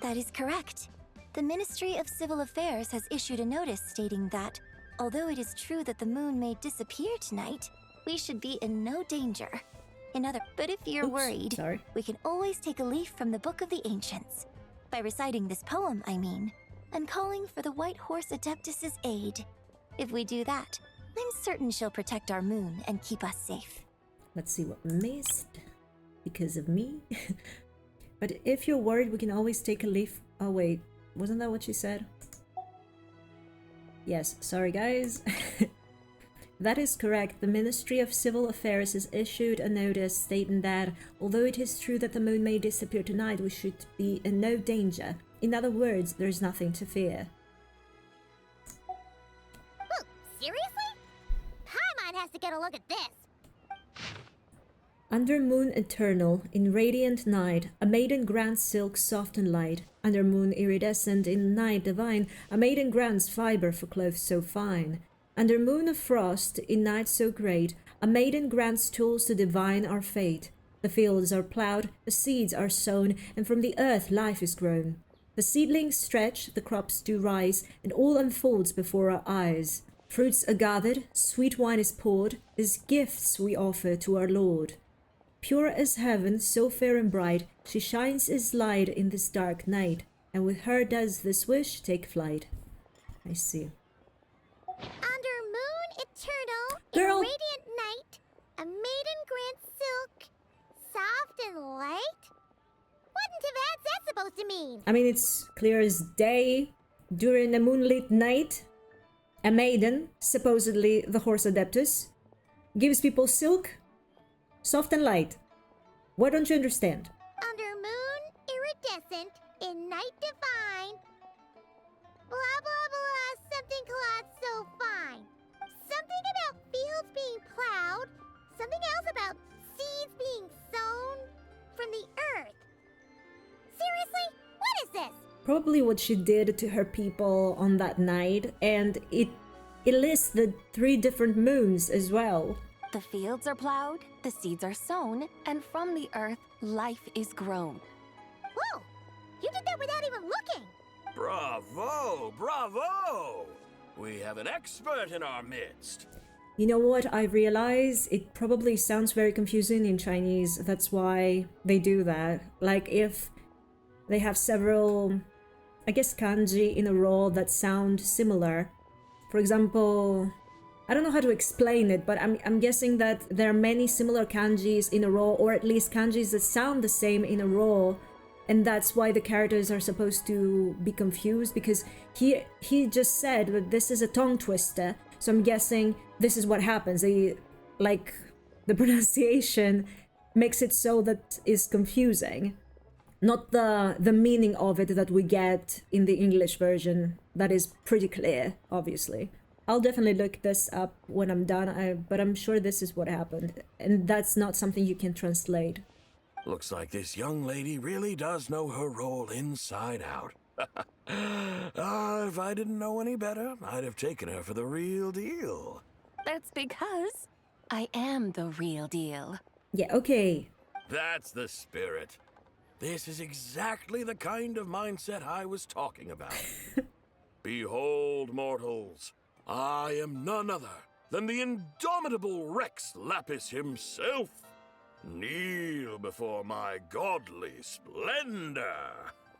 That is correct. The Ministry of Civil Affairs has issued a notice stating that, although it is true that the moon may disappear tonight, we should be in no danger. But if you're worried, we can always take a leaf from the Book of the Ancients. By reciting this poem, I mean, and calling for the White Horse Adeptus' aid. If we do that, I'm certain she'll protect our moon and keep us safe. Let's see what missed because of me. But if you're worried, we can always take a leaf. Oh wait, wasn't that what she said? Yes, sorry guys. That is correct. The Ministry of Civil Affairs has issued a notice stating that, although it is true that the moon may disappear tonight, we should be in no danger. In other words, there's nothing to fear. Whoa, seriously? Paimon has to get a look at this. Under moon eternal, in radiant night, a maiden grants silk soft and light. Under moon iridescent, in night divine, a maiden grants fiber for clothes so fine. Under moon of frost, in night so great, a maiden grants tools to divine our fate. The fields are ploughed, the seeds are sown, and from the earth life is grown. The seedlings stretch, the crops do rise, and all unfolds before our eyes. Fruits are gathered, sweet wine is poured, as gifts we offer to our Lord. Pure as heaven, so fair and bright, she shines as light in this dark night, and with her does this wish take flight. I see. Under moon eternal, Girl. in radiant night, a maiden grants silk, soft and light? What in Tibet's that supposed to mean? I mean, it's clear as day. During a moonlit night, a maiden, supposedly the horse adeptus, gives people silk, soft and light. Why don't you understand? Under moon iridescent, in night divine, blah blah blah, something cloth so fine. Something about fields being plowed, something else about seeds being sown from the earth. Seriously? What is this? Probably what she did to her people on that night, and it lists the 3 different moons as well. The fields are plowed, the seeds are sown, and from the earth, life is grown. Whoa! You did that without even looking! Bravo! Bravo! We have an expert in our midst. You know what I realize? It probably sounds very confusing in Chinese. That's why they do that. Like if they have several, I guess, kanji in a row that sound similar. For example, I don't know how to explain it, but I'm guessing that there are many similar kanjis in a row, or at least kanjis that sound the same in a row. And that's why the characters are supposed to be confused, because he just said that this is a tongue twister. So I'm guessing this is what happens. The pronunciation makes it so that is confusing. Not the meaning of it that we get in the English version. That is pretty clear, obviously. I'll definitely look this up when I'm done, but I'm sure this is what happened. And that's not something you can translate. Looks like this young lady really does know her role inside out. If I didn't know any better, I'd have taken her for the real deal. That's because I am the real deal. Yeah, okay. That's the spirit. This is exactly the kind of mindset I was talking about. Behold, mortals, I am none other than the indomitable Rex Lapis himself. Kneel before my godly splendor.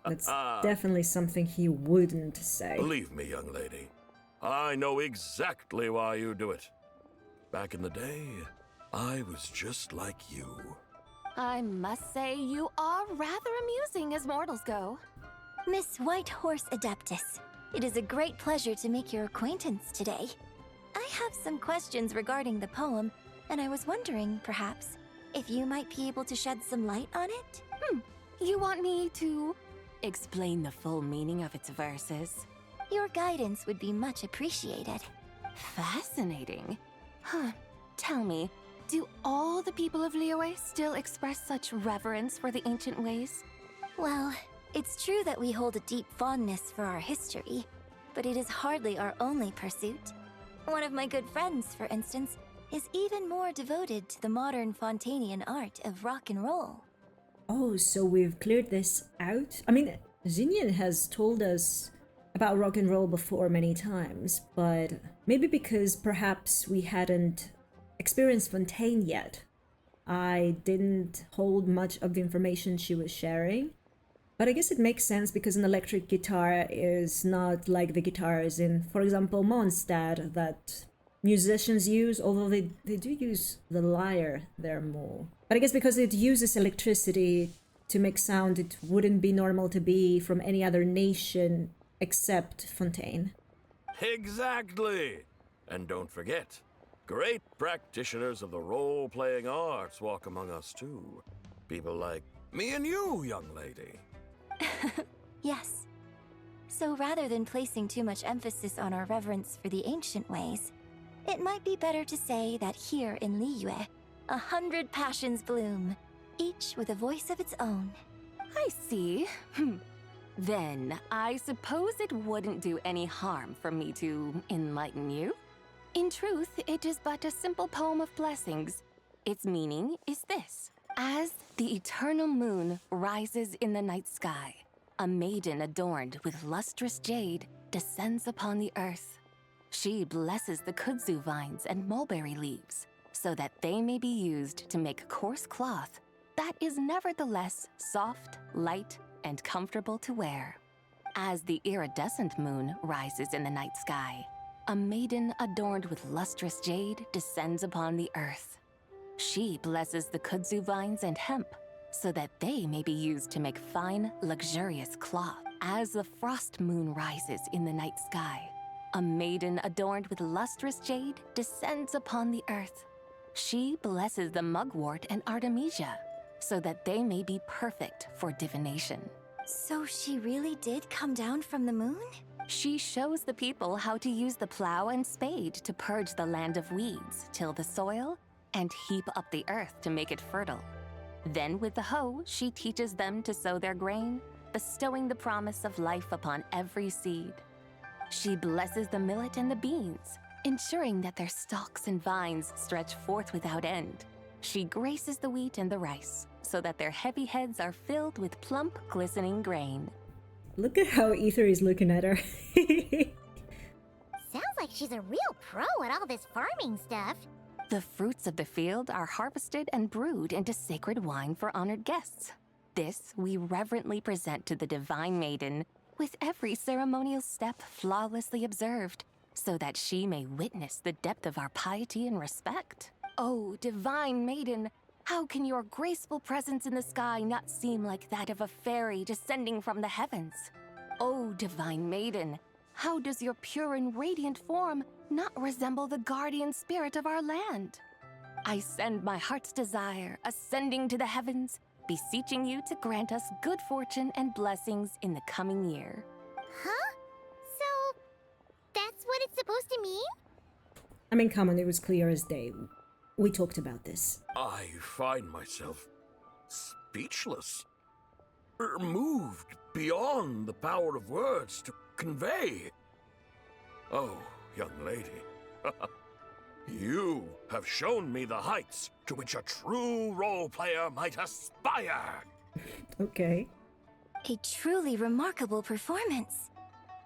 That's definitely something he wouldn't say. Believe me, young lady, I know exactly why you do it. Back in the day, I was just like you. I must say you are rather amusing as mortals go. Miss White Horse Adeptus, it is a great pleasure to make your acquaintance today. I have some questions regarding the poem, and I was wondering, perhaps, if you might be able to shed some light on it? You want me to explain the full meaning of its verses? Your guidance would be much appreciated. Fascinating. Tell me, do all the people of Liyue still express such reverence for the ancient ways? Well, it's true that we hold a deep fondness for our history, but it is hardly our only pursuit. One of my good friends, for instance, is even more devoted to the modern Fontanian art of rock and roll. Oh, so we've cleared this out? I mean, Xinyan has told us about rock and roll before many times, but maybe because perhaps we hadn't experienced Fontaine yet. I didn't hold much of the information she was sharing. But I guess it makes sense because an electric guitar is not like the guitars in, for example, Mondstadt that musicians use, although they do use the lyre there more. But I guess because it uses electricity to make sound, it wouldn't be normal to be from any other nation except Fontaine. Exactly! And don't forget, great practitioners of the role-playing arts walk among us too. People like me and you, young lady. Yes. So rather than placing too much emphasis on our reverence for the ancient ways, it might be better to say that here in Liyue, 100 passions bloom, each with a voice of its own. I see. Then, I suppose it wouldn't do any harm for me to enlighten you. In truth, it is but a simple poem of blessings. Its meaning is this. As the eternal moon rises in the night sky, a maiden adorned with lustrous jade descends upon the earth. She blesses the kudzu vines and mulberry leaves, so that they may be used to make coarse cloth that is nevertheless soft, light, and comfortable to wear. As the iridescent moon rises in the night sky, a maiden adorned with lustrous jade descends upon the earth. She blesses the kudzu vines and hemp, so that they may be used to make fine, luxurious cloth. As the frost moon rises in the night sky, a maiden adorned with lustrous jade descends upon the earth. She blesses the mugwort and artemisia, so that they may be perfect for divination. So she really did come down from the moon? She shows the people how to use the plow and spade to purge the land of weeds, till the soil, and heap up the earth to make it fertile. Then with the hoe, she teaches them to sow their grain, bestowing the promise of life upon every seed. She blesses the millet and the beans, ensuring that their stalks and vines stretch forth without end. She graces the wheat and the rice, so that their heavy heads are filled with plump, glistening grain. Look at how Ether is looking at her. Sounds like she's a real pro at all this farming stuff. The fruits of the field are harvested and brewed into sacred wine for honored guests. This we reverently present to the divine maiden, with every ceremonial step flawlessly observed, so that she may witness the depth of our piety and respect. Oh, divine maiden, how can your graceful presence in the sky not seem like that of a fairy descending from the heavens? Oh, divine maiden, how does your pure and radiant form not resemble the guardian spirit of our land? I send my heart's desire, ascending to the heavens, beseeching you to grant us good fortune and blessings in the coming year. Huh? So, that's what it's supposed to mean? I mean, come on, it was clear as day. We talked about this. I find myself speechless, moved beyond the power of words to convey. Oh, young lady, you have shown me the heights to which a true role player might aspire. Okay. A truly remarkable performance.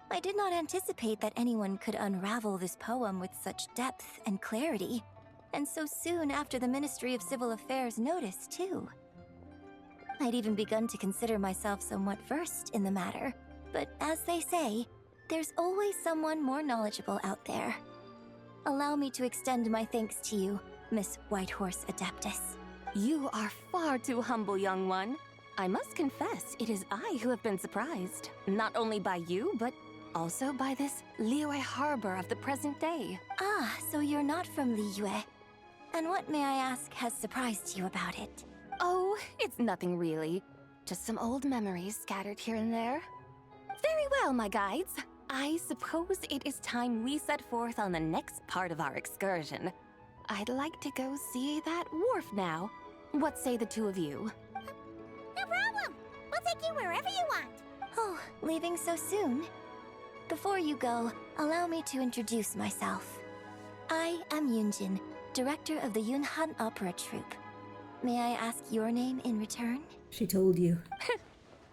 I did not anticipate that anyone could unravel this poem with such depth and clarity, and so soon after the Ministry of Civil Affairs noticed, too. I'd even begun to consider myself somewhat versed in the matter, but as they say, there's always someone more knowledgeable out there. Allow me to extend my thanks to you, Miss Whitehorse Adeptus. You are far too humble, young one. I must confess, it is I who have been surprised, not only by you, but also by this Liyue harbor of the present day. Ah, so you're not from Liyue. And what, may I ask, has surprised you about it? Oh, it's nothing really. Just some old memories scattered here and there. Very well, my guides. I suppose it is time we set forth on the next part of our excursion. I'd like to go see that wharf now. What say the two of you? No problem. We'll take you wherever you want. Oh, leaving so soon? Before you go, allow me to introduce myself. I am Yunjin, director of the Yunhan Opera Troupe. May I ask your name in return? She told you.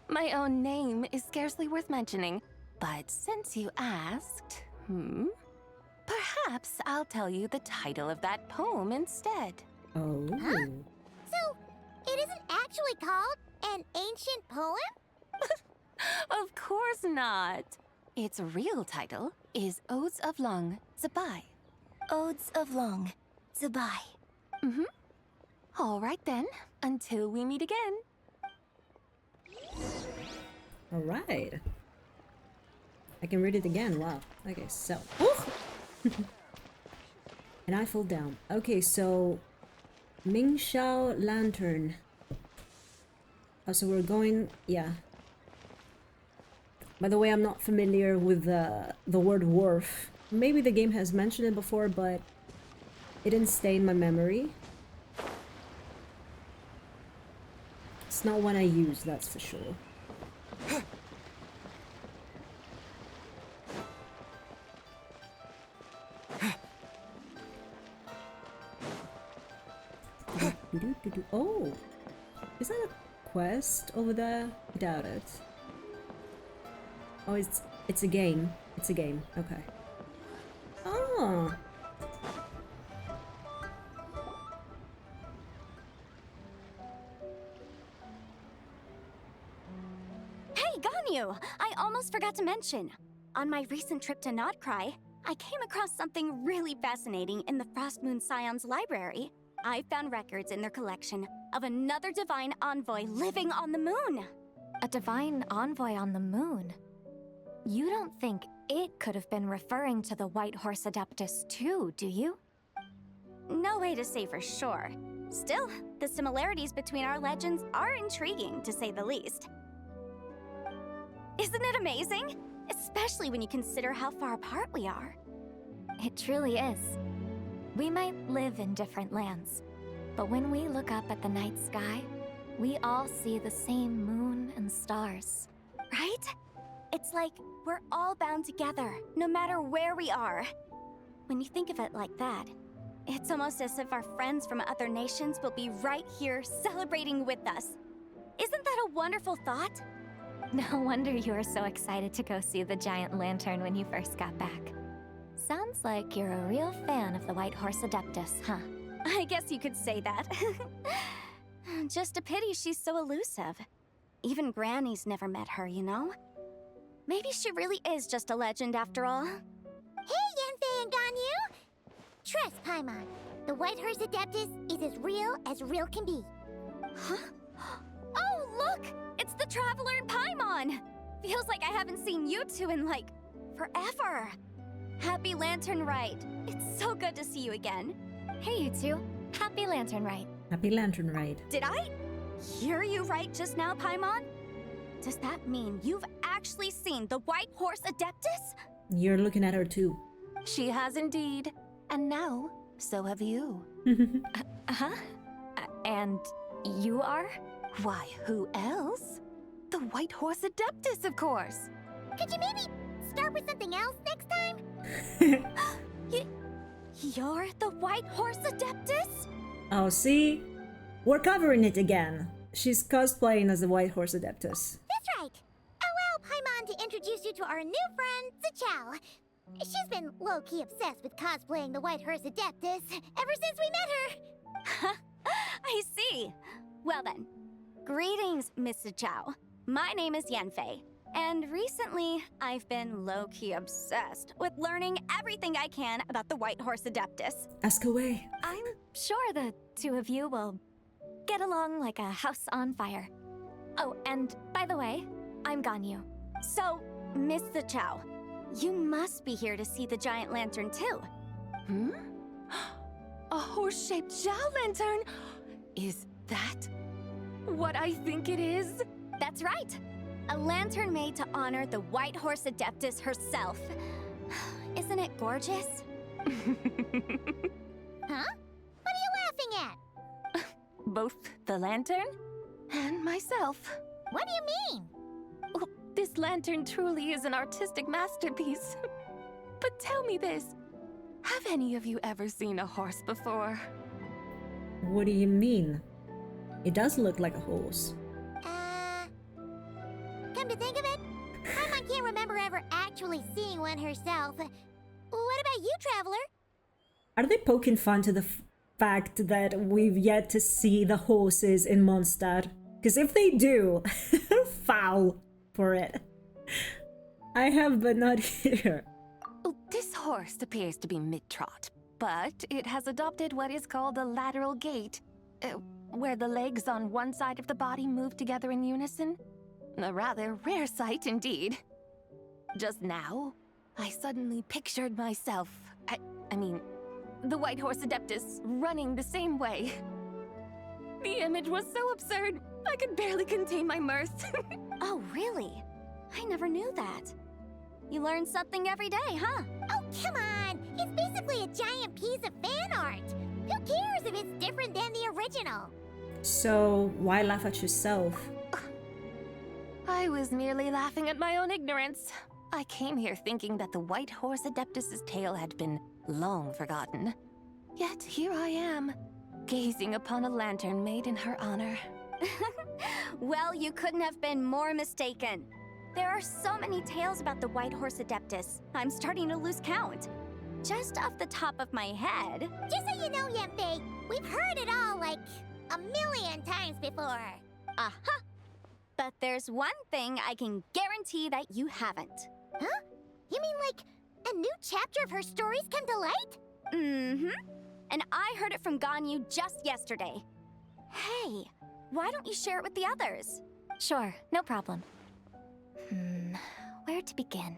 My own name is scarcely worth mentioning, but since you asked, perhaps I'll tell you the title of that poem instead. Oh. Huh? So, it isn't actually called an ancient poem? Of course not. Its real title is Odes of Long, Zibai. Odes of Long, Zibai. All right then, until we meet again. All right. I can read it again. Wow. Okay, so. Oh! And I fall down. Okay, so. Mingxiao Lantern. Oh, so we're going. Yeah. By the way, I'm not familiar with the word wharf. Maybe the game has mentioned it before, but it didn't stay in my memory. It's not one I use, that's for sure. Oh! Is that a quest over there? I doubt it. Oh, it's a game. It's a game. Okay. Oh! Hey, Ganyu! I almost forgot to mention. On my recent trip to Notcry, I came across something really fascinating in the Frost Moon Scion's library. I found records in their collection of another divine envoy living on the moon. A divine envoy on the moon? You don't think it could have been referring to the White Horse Adeptus too, do you? No way to say for sure. Still, the similarities between our legends are intriguing, to say the least. Isn't it amazing? Especially when you consider how far apart we are. It truly is. We might live in different lands, but when we look up at the night sky, we all see the same moon and stars. Right? It's like we're all bound together, no matter where we are. When you think of it like that, it's almost as if our friends from other nations will be right here celebrating with us. Isn't that a wonderful thought? No wonder you were so excited to go see the giant lantern when you first got back. Sounds like you're a real fan of the White Horse Adeptus, huh? I guess you could say that. Just a pity she's so elusive. Even Granny's never met her, you know? Maybe she really is just a legend after all. Hey, Yanfei and Ganyu! Trust, Paimon. The White Horse Adeptus is as real can be. Huh? Oh, look! It's the Traveler and Paimon! Feels like I haven't seen you two in, like, forever. Happy Lantern Rite. It's so good to see you again. Hey, you two. Happy Lantern Rite. Happy Lantern Rite. Did I hear you right just now, Paimon? Does that mean you've actually seen the White Horse Adeptus? You're looking at her too. She has indeed. And now, so have you. Huh? And you are? Why, who else? The White Horse Adeptus, of course. Could you maybe start with something else next time? You're the White Horse Adeptus? Oh, see? We're covering it again. She's cosplaying as the White Horse Adeptus. That's right. Allow Paimon to introduce you to our new friend, Zichao. She's been low-key obsessed with cosplaying the White Horse Adeptus ever since we met her. I see. Well then, greetings, Miss Zichao. My name is Yanfei. And recently, I've been low-key obsessed with learning everything I can about the White Horse Adeptus. Ask away. I'm sure the two of you will get along like a house on fire. Oh, and by the way, I'm Ganyu. So, Miss Zichao, you must be here to see the giant lantern too. Hmm? A horse-shaped Zhao lantern? Is that what I think it is? That's right. A lantern made to honor the White Horse Adeptus herself. Isn't it gorgeous? Huh? What are you laughing at? Both the lantern and myself. What do you mean? Well, this lantern truly is an artistic masterpiece. But tell me this, have any of you ever seen a horse before? What do you mean? It does look like a horse. Come to think of it, Paimon can't remember ever actually seeing one herself. What about you, Traveler? Are they poking fun to the fact that we've yet to see the horses in Mondstadt? Because if they do, foul for it. I have, but not here. Oh, this horse appears to be mid-trot, but it has adopted what is called a lateral gait, where the legs on one side of the body move together in unison. A rather rare sight indeed. Just now, I suddenly pictured myself, I mean, the White Horse Adeptus running the same way. The image was so absurd, I could barely contain my mirth. Oh, really? I never knew that. You learn something every day, huh? Oh, come on! It's basically a giant piece of fan art! Who cares if it's different than the original? So why laugh at yourself? I was merely laughing at my own ignorance. I came here thinking that the White Horse Adeptus's tale had been long forgotten. Yet here I am, gazing upon a lantern made in her honor. Well, you couldn't have been more mistaken. There are so many tales about the White Horse Adeptus, I'm starting to lose count. Just off the top of my head... Just so you know, Yenfei, we've heard it all like a million times before. Aha! But there's one thing I can guarantee that you haven't. Huh? You mean like a new chapter of her stories come to light? Mm-hmm. And I heard it from Ganyu just yesterday. Hey, why don't you share it with the others? Sure, no problem. Where to begin?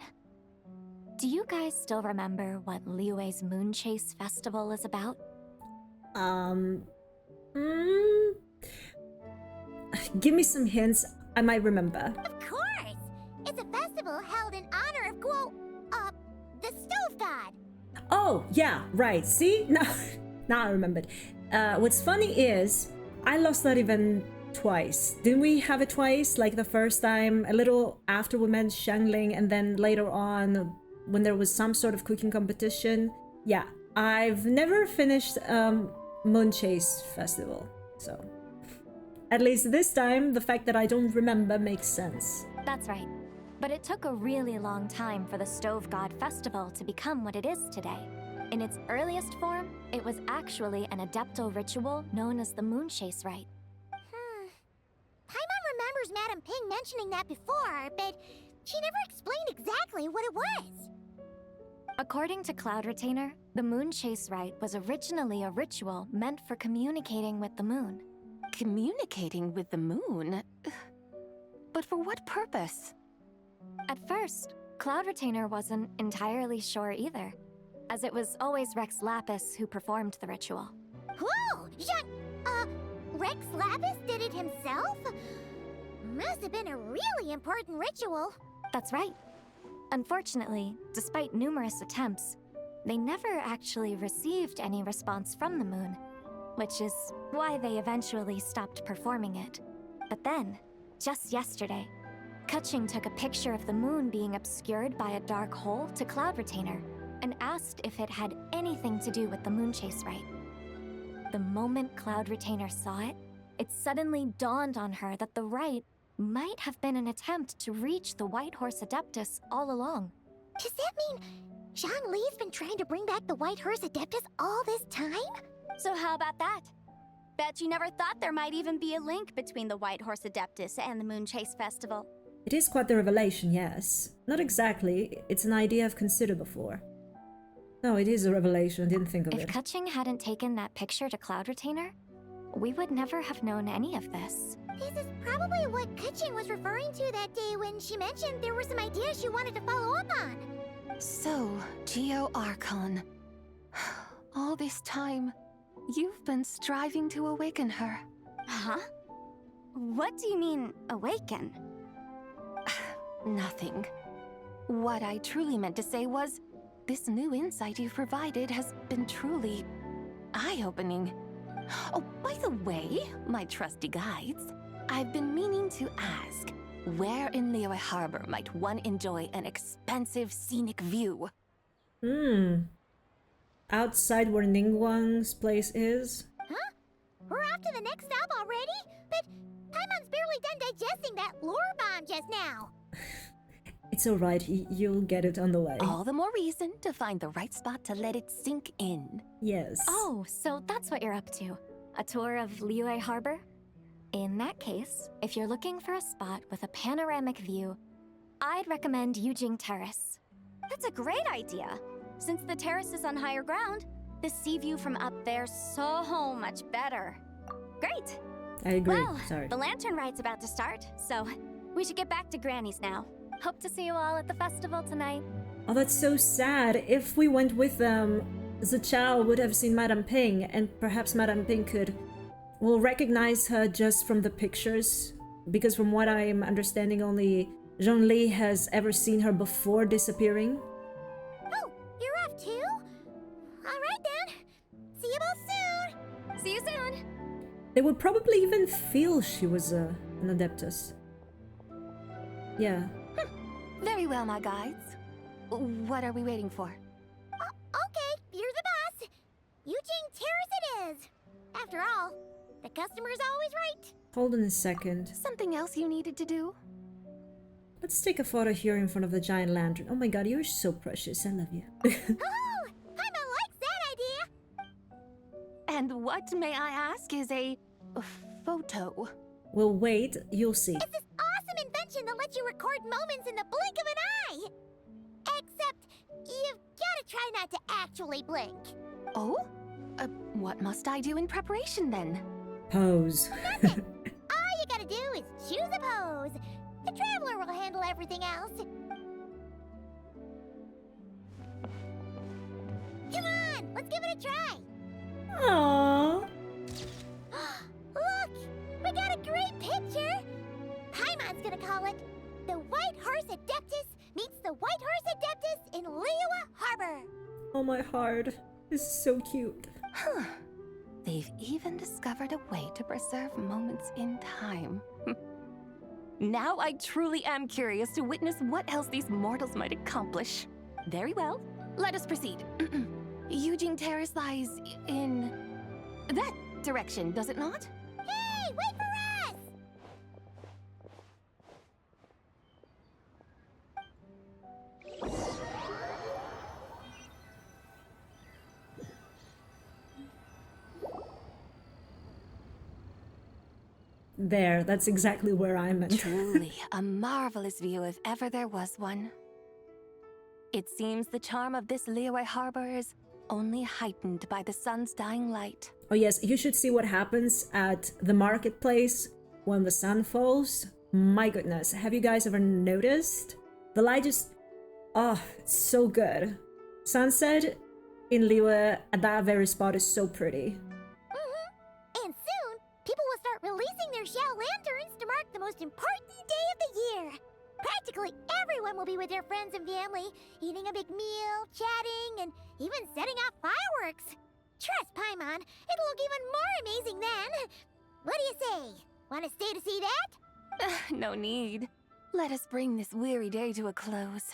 Do you guys still remember what Liyue's Moon Chase Festival is about? Give me some hints. I might remember. Of course! It's a festival held in honor of the Stove God. Oh, yeah, right. See? Now I remembered. What's funny is, I lost that event twice. Didn't we have it twice? Like the first time, a little after we met Xiangling, and then later on, when there was some sort of cooking competition. Yeah, I've never finished Moon Chase Festival, so... At least this time, the fact that I don't remember makes sense. That's right. But it took a really long time for the Stove God Festival to become what it is today. In its earliest form, it was actually an adeptal ritual known as the Moon Chase Rite. Paimon remembers Madame Ping mentioning that before, but she never explained exactly what it was. According to Cloud Retainer, the Moon Chase Rite was originally a ritual meant for communicating with the moon. Communicating with the moon? But for what purpose? At first, Cloud Retainer wasn't entirely sure either, as it was always Rex Lapis who performed the ritual. Whoa! Rex Lapis did it himself? Must have been a really important ritual. That's right. Unfortunately, despite numerous attempts, they never actually received any response from the moon, which is why they eventually stopped performing it. But then, just yesterday, Keqing took a picture of the moon being obscured by a dark hole to Cloud Retainer and asked if it had anything to do with the Moon Chase Rite. The moment Cloud Retainer saw it, it suddenly dawned on her that the rite might have been an attempt to reach the White Horse Adeptus all along. Does that mean Zhongli's been trying to bring back the White Horse Adeptus all this time? So how about that? Bet you never thought there might even be a link between the White Horse Adeptus and the Moon Chase Festival. It is quite the revelation, yes. Not exactly. It's an idea I've considered before. No, it is a revelation. I didn't think of it. If Keqing hadn't taken that picture to Cloud Retainer, we would never have known any of this. This is probably what Keqing was referring to that day when she mentioned there were some ideas she wanted to follow up on. So, Geo Archon. All this time, you've been striving to awaken her. Huh? What do you mean, awaken? Nothing. What I truly meant to say was, this new insight you've provided has been truly eye-opening. Oh, by the way, my trusty guides, I've been meaning to ask, where in Liyue Harbor might one enjoy an expansive scenic view? Outside where Ningguang's place is? Huh? We're off to the next stop already? But Paimon's barely done digesting that lore bomb just now. It's alright, you'll get it on the way. All the more reason to find the right spot to let it sink in. Yes. Oh, so that's what you're up to. A tour of Liyue Harbor? In that case, if you're looking for a spot with a panoramic view, I'd recommend Yujing Terrace. That's a great idea. Since the terrace is on higher ground, the sea view from up there's so much better. Great! I agree. Well, Sorry. the lantern ride's about to start, so we should get back to Granny's now. Hope to see you all at the festival tonight. Oh, that's so sad. If we went with them, Zichao would have seen Madame Ping, and perhaps Madame Ping will recognize her just from the pictures. Because from what I'm understanding, only Zhongli has ever seen her before disappearing. Oh, you're off too? Alright then. See you both soon. See you soon. They would probably even feel she was an Adeptus. Yeah. Very well, my guides. What are we waiting for? Okay, you're the boss. Eugene Terrace it is. After all, the customer's always right. Hold on a second. Something else you needed to do? Let's take a photo here in front of the giant lantern. Oh my god, you're so precious. I love you. Oh, Paimon likes that idea. And what, may I ask, is a photo? Well, wait, you'll see. It's this awesome invention that lets you record moments in the blink of an eye. Except, you've gotta try not to actually blink. Oh? What must I do in preparation then? Pose. Nothing. All you gotta do is choose a pose. The Traveler will handle everything else. Come on, let's give it a try. Aww. Look, we got a great picture. Paimon's gonna call it The White Horse Adeptus Meets the White Horse Adeptus in Liyue Harbor. Oh, my heart. This is so cute. Huh. They've even discovered a way to preserve moments in time. Now I truly am curious to witness what else these mortals might accomplish. Very well, let us proceed. Eugene Terrace lies in that direction, does it not? Hey, wait for us! There, that's exactly where I meant. Truly a marvelous view if ever there was one. It seems the charm of this Liyue Harbor is only heightened by the sun's dying light. Oh yes, you should see what happens at the marketplace when the sun falls. My goodness, have you guys ever noticed? The light just... oh, it's so good. Sunset in Liyue at that very spot is so pretty. And soon, people will start releasing their Xiao lanterns to mark the most important day of the year. Practically everyone will be with their friends and family, eating a big meal, chatting, and even setting off fireworks. Trust Paimon, it'll look even more amazing then. What do you say? Want to stay to see that? No need. Let us bring this weary day to a close.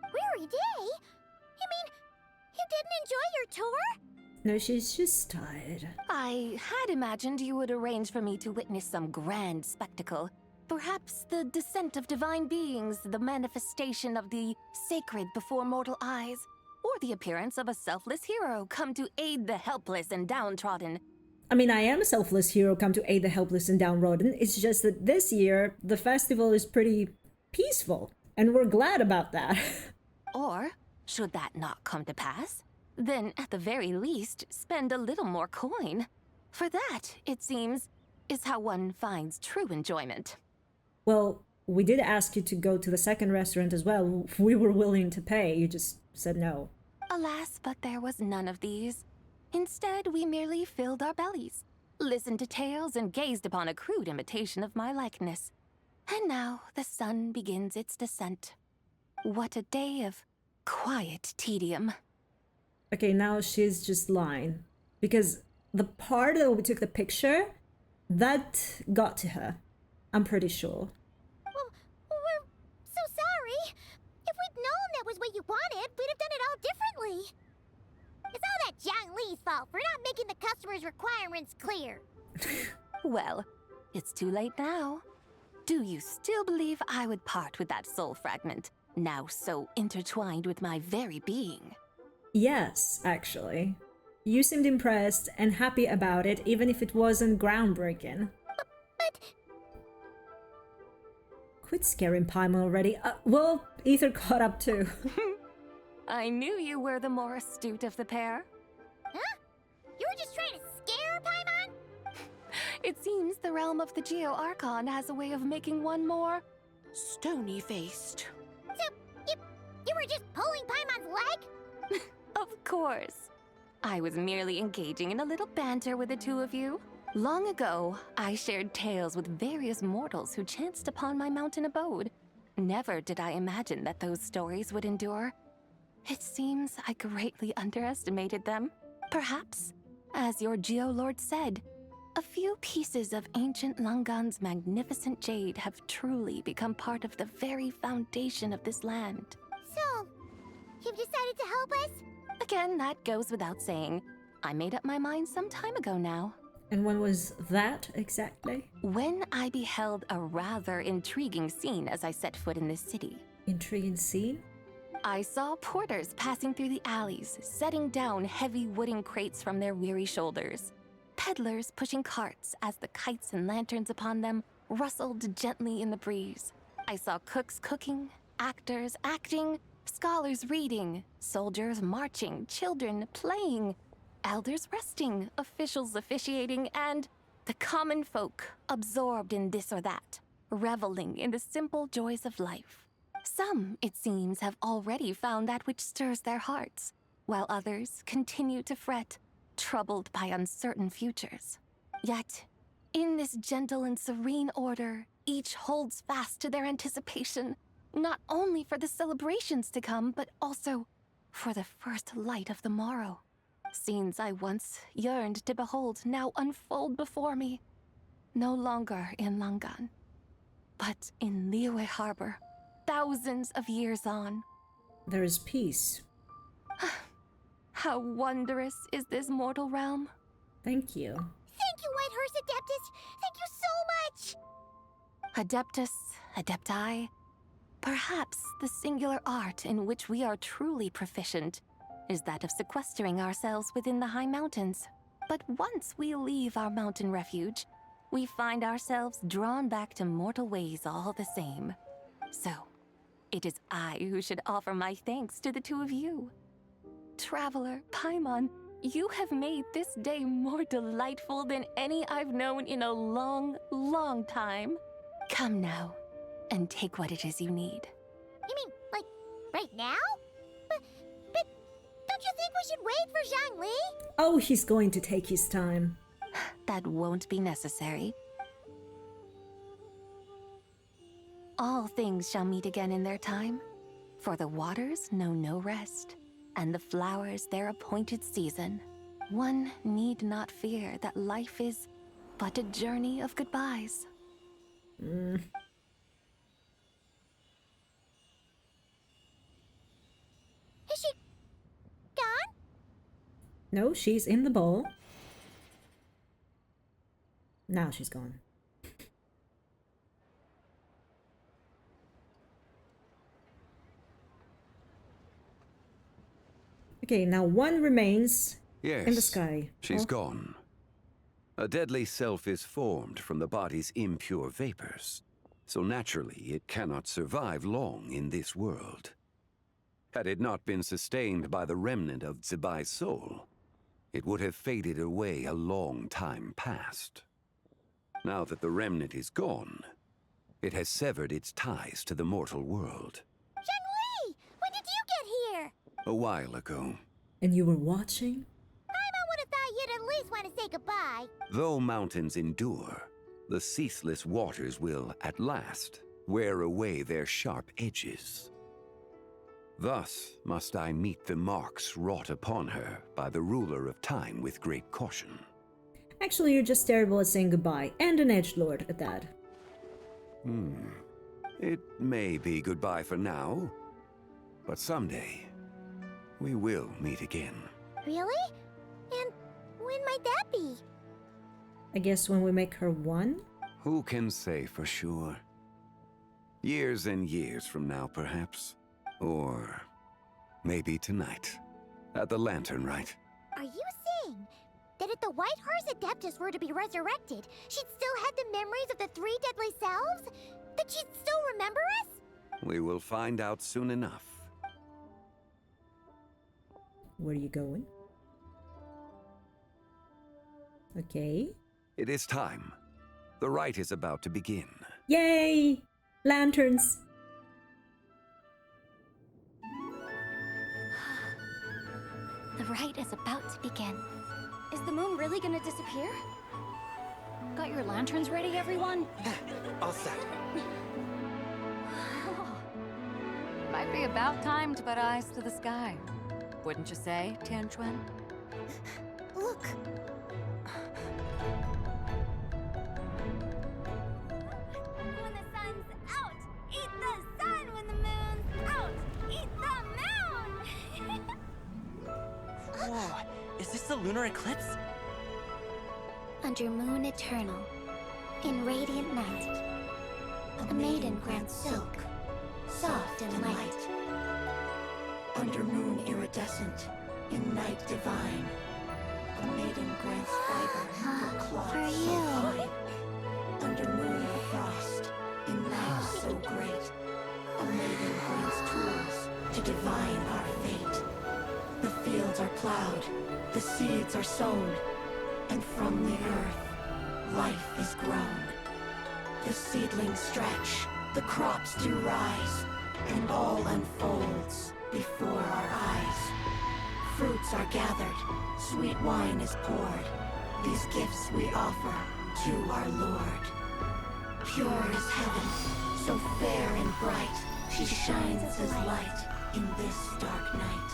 Weary day? You mean, you didn't enjoy your tour? No, she's just tired. I had imagined you would arrange for me to witness some grand spectacle. Perhaps the descent of divine beings, the manifestation of the sacred before mortal eyes, or the appearance of a selfless hero come to aid the helpless and downtrodden. I mean, I am a selfless hero come to aid the helpless and downtrodden. It's just that this year, the festival is pretty peaceful, and we're glad about that. Or, should that not come to pass, then at the very least, spend a little more coin. For that, it seems, is how one finds true enjoyment. Well, we did ask you to go to the second restaurant as well. We were willing to pay, you just said no. Alas, but there was none of these. Instead, we merely filled our bellies, listened to tales, and gazed upon a crude imitation of my likeness. And now the sun begins its descent. What a day of quiet tedium. Okay, now she's just lying. Because the part that we took the picture, that got to her. I'm pretty sure. Well, we're so sorry. If we'd known that was what you wanted, we'd have done it all differently. It's all that Zhang Li's fault for not making the customer's requirements clear. Well, it's too late now. Do you still believe I would part with that soul fragment, now so intertwined with my very being? Yes, actually. You seemed impressed and happy about it, even if it wasn't groundbreaking. But... Quit scaring Paimon already. Well, Ether caught up too. I knew you were the more astute of the pair. Huh? You were just trying to scare Paimon? It seems the realm of the Geo Archon has a way of making one more stony-faced. So, you were just pulling Paimon's leg? Of course. I was merely engaging in a little banter with the two of you. Long ago, I shared tales with various mortals who chanced upon my mountain abode. Never did I imagine that those stories would endure. It seems I greatly underestimated them. Perhaps, as your Geolord said, a few pieces of ancient Langan's magnificent jade have truly become part of the very foundation of this land. So, you've decided to help us? Again, that goes without saying. I made up my mind some time ago now. And when was that exactly? When I beheld a rather intriguing scene as I set foot in this city. Intriguing scene? I saw porters passing through the alleys, setting down heavy wooden crates from their weary shoulders. Peddlers pushing carts as the kites and lanterns upon them rustled gently in the breeze. I saw cooks cooking, actors acting, scholars reading, soldiers marching, children playing, elders resting, officials officiating, and the common folk absorbed in this or that, reveling in the simple joys of life. Some, it seems, have already found that which stirs their hearts, while others continue to fret, troubled by uncertain futures. Yet, in this gentle and serene order, each holds fast to their anticipation, not only for the celebrations to come, but also for the first light of the morrow. Scenes I once yearned to behold now unfold before me, no longer in Langan, but in Liyue Harbor, thousands of years on. There is peace. How wondrous is this mortal realm. Thank you. Thank you, Whitehurst Adeptus! Thank you so much! Adeptus, Adepti, perhaps the singular art in which we are truly proficient is that of sequestering ourselves within the high mountains. But once we leave our mountain refuge, we find ourselves drawn back to mortal ways all the same. So, it is I who should offer my thanks to the two of you. Traveler, Paimon, you have made this day more delightful than any I've known in a long, long time. Come now, and take what it is you need. You mean, like, right now? But don't you think we should wait for Zhangli? Oh, he's going to take his time. That won't be necessary. All things shall meet again in their time, for the waters know no rest, and the flowers their appointed season. One need not fear that life is but a journey of goodbyes. Is she gone? No, she's in the bowl. Now she's gone. Okay, now one remains Yes, in the sky. she's gone. A deadly self is formed from the body's impure vapors, so naturally it cannot survive long in this world. Had it not been sustained by the remnant of Zibai's soul, it would have faded away a long time past. Now that the remnant is gone, it has severed its ties to the mortal world. Zhangli! When did you get here? A while ago. And you were watching? Paimon would have thought you'd at least want to say goodbye. Though mountains endure, the ceaseless waters will, at last, wear away their sharp edges. Thus must I meet the marks wrought upon her by the ruler of time with great caution. Actually, you're just terrible at saying goodbye, and an edgelord at that. It may be goodbye for now, but someday we will meet again. Really? And when might that be? I guess when we make her one? Who can say for sure? Years and years from now, perhaps. Or maybe tonight, at the Lantern Rite. Are you saying that if the Whitehurst Adeptus were to be resurrected, she'd still have the memories of the three deadly selves? That she'd still remember us? We will find out soon enough. Where are you going? Okay. It is time. The rite is about to begin. Yay! Lanterns. The rite is about to begin. Is the moon really gonna disappear? Got your lanterns ready, everyone? All set. Might be about time to put eyes to the sky. Wouldn't you say, Tian Chuan? Look! When the sun's out, eat the sun. When the moon's out, eat the moon! Whoa, is this the lunar eclipse? Under moon eternal, in radiant night, a maiden grants silk, soft and light. Under moon iridescent, in night divine, a maiden grants fiber for cloth For so you. fine. Under moon of frost, in night so great, a maiden grants tools to divine our fate. The fields are plowed, the seeds are sown, and from the earth, life is grown. The seedlings stretch, the crops do rise, and all unfolds before our eyes. Fruits are gathered, sweet wine is poured. These gifts we offer to our Lord. Pure is heaven, so fair and bright, she shines as light in this dark night.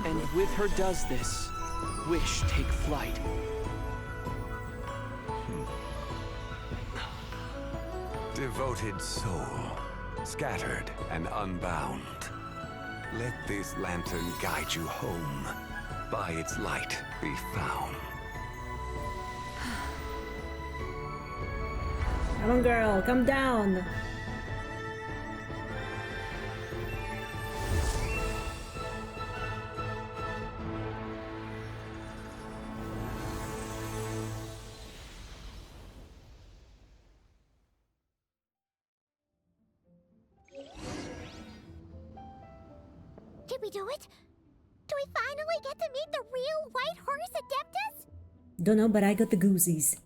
And with her does this, wish take flight. Devoted soul, scattered and unbound. Let this lantern guide you home. By its light be found. Come on, girl, come down. Did we do it? Do we finally get to meet the real White Horse Adeptus? Don't know, but I got the goosies.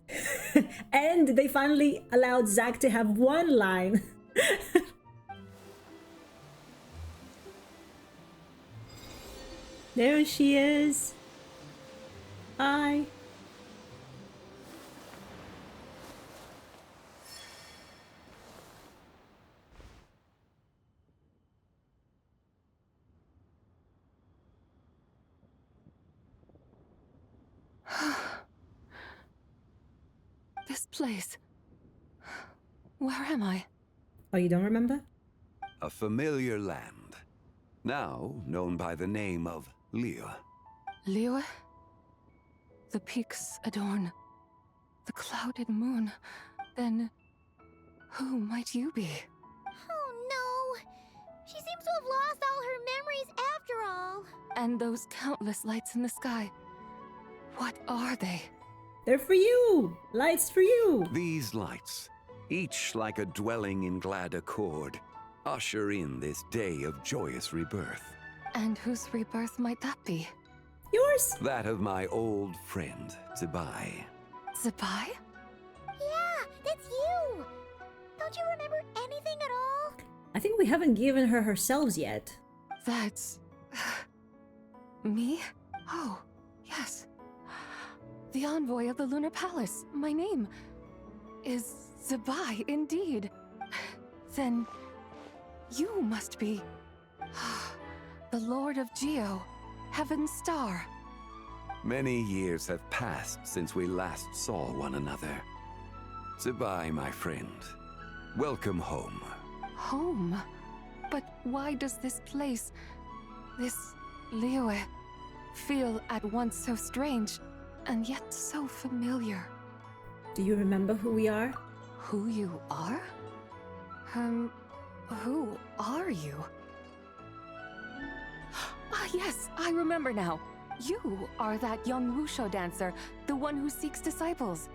And they finally allowed Zack to have one line. There she is. Hi. This place. Where am I? Oh, you don't remember? A familiar land, now known by the name of Liyue. Liyue? The peaks adorn the clouded moon. Then who might you be? Oh no! She seems to have lost all her memories after all. And those countless lights in the sky. What are they? They're for you! Lights for you! These lights, each like a dwelling in glad accord, usher in this day of joyous rebirth. And whose rebirth might that be? Yours? That of my old friend, Zibai. Zibai? Yeah, that's you! Don't you remember anything at all? I think we haven't given her herself yet. That's... me? Oh, yes. The envoy of the Lunar Palace. My name is Zibai, indeed. Then you must be the Lord of Geo, Heaven's Star. Many years have passed since we last saw one another. Zibai, my friend, welcome home. Home? But why does this place, this Liyue, feel at once so strange and yet so familiar? Do you remember who we are? Who you are? Who are you? Ah, yes, I remember now. You are that young wushu dancer, the one who seeks disciples.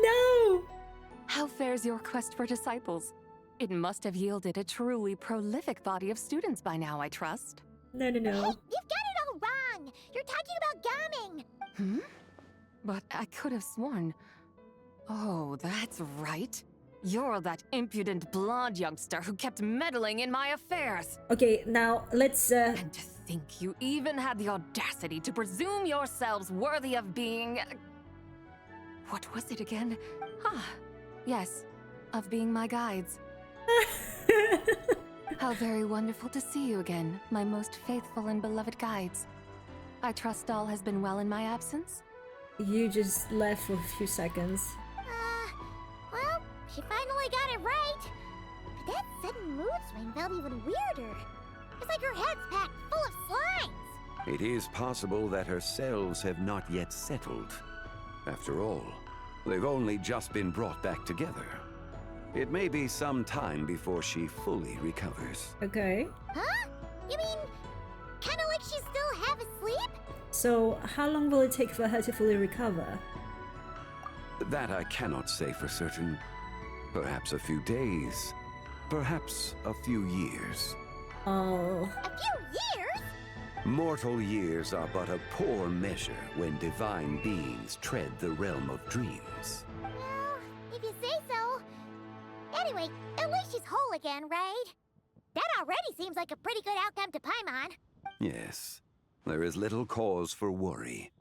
No! How fares your quest for disciples? It must have yielded a truly prolific body of students by now, I trust. No. Hey, you've got it all wrong! You're talking about gaming! Hmm? But I could have sworn... Oh, that's right. You're that impudent blonde youngster who kept meddling in my affairs. Okay, now let's And to think you even had the audacity to presume yourselves worthy of being... What was it again? Ah, yes, of being my guides. How very wonderful to see you again, my most faithful and beloved guides. I trust all has been well in my absence? You just left for a few seconds. Well, she finally got it right. But that sudden mood swing felt even weirder. It's like her head's packed full of slimes. It is possible that her cells have not yet settled. After all, they've only just been brought back together. It may be some time before she fully recovers. Okay. Huh? You mean, kinda like she's still half asleep? So, how long will it take for her to fully recover? That I cannot say for certain. Perhaps a few days. Perhaps a few years. Oh. A few years? Mortal years are but a poor measure when divine beings tread the realm of dreams. Well, if you say so. Anyway, at least she's whole again, right? That already seems like a pretty good outcome to Paimon. Yes, there is little cause for worry.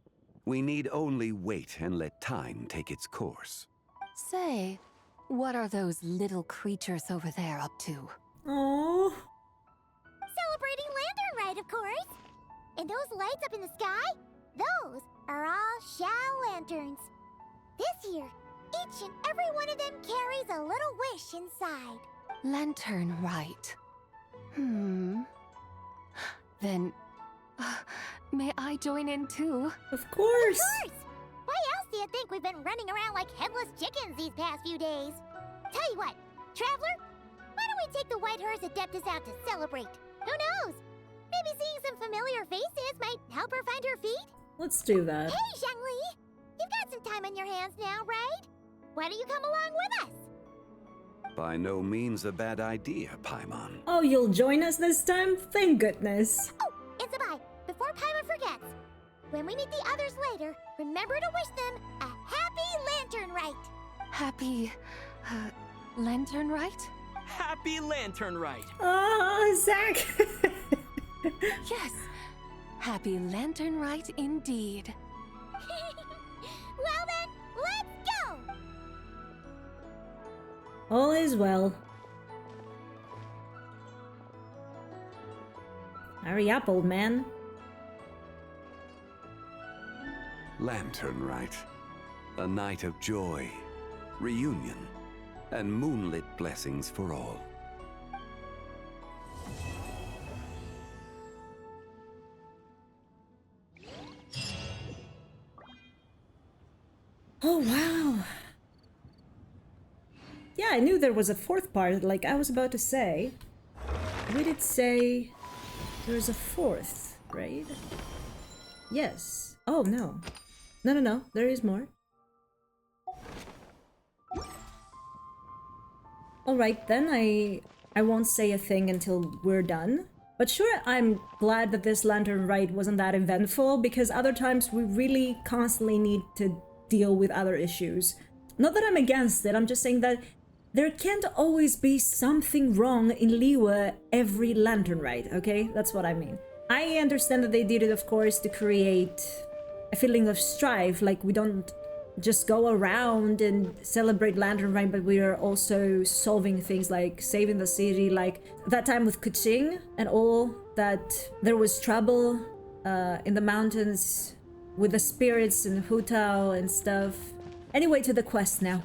We need only wait and let time take its course. Say, what are those little creatures over there up to? Oh. Celebrating Lantern Rite, of course. And those lights up in the sky? Those are all Shao lanterns. This year, each and every one of them carries a little wish inside. Lantern Rite. Then, may I join in too? Of course! Of course! Why else do you think we've been running around like headless chickens these past few days? Tell you what, Traveler, why don't we take the White Hearse Adeptus out to celebrate? Who knows? Maybe seeing some familiar faces might help her find her feet? Let's do that. Hey, Zhangli! You've got some time on your hands now, right? Why don't you come along with us? By no means a bad idea, Paimon. Oh, you'll join us this time? Thank goodness. Oh, and Zibai, before Paimon forgets, when we meet the others later, remember to wish them a happy Lantern Rite. Happy, Lantern Rite? Happy Lantern Rite! Oh, Zach! Yes, happy Lantern Rite indeed. Well then, let's go! All is well. Hurry up, old man. Lantern Rite. A night of joy, reunion, and moonlit blessings for all. Oh, wow. Yeah, I knew there was a fourth part, like I was about to say. We did say there's a fourth, right? Yes. Oh, no. No, there is more. Alright, then I won't say a thing until we're done. But sure, I'm glad that this Lantern Rite wasn't that eventful, because other times we really constantly need to deal with other issues. Not that I'm against it, I'm just saying that there can't always be something wrong in Liyue every Lantern Rite, okay? That's what I mean. I understand that they did it, of course, to create a feeling of strife, like we don't just go around and celebrate Lantern Rite, but we are also solving things like saving the city, like that time with Kuching and all, that there was trouble in the mountains with the spirits and Hu Tao and stuff. Anyway, to the quest now.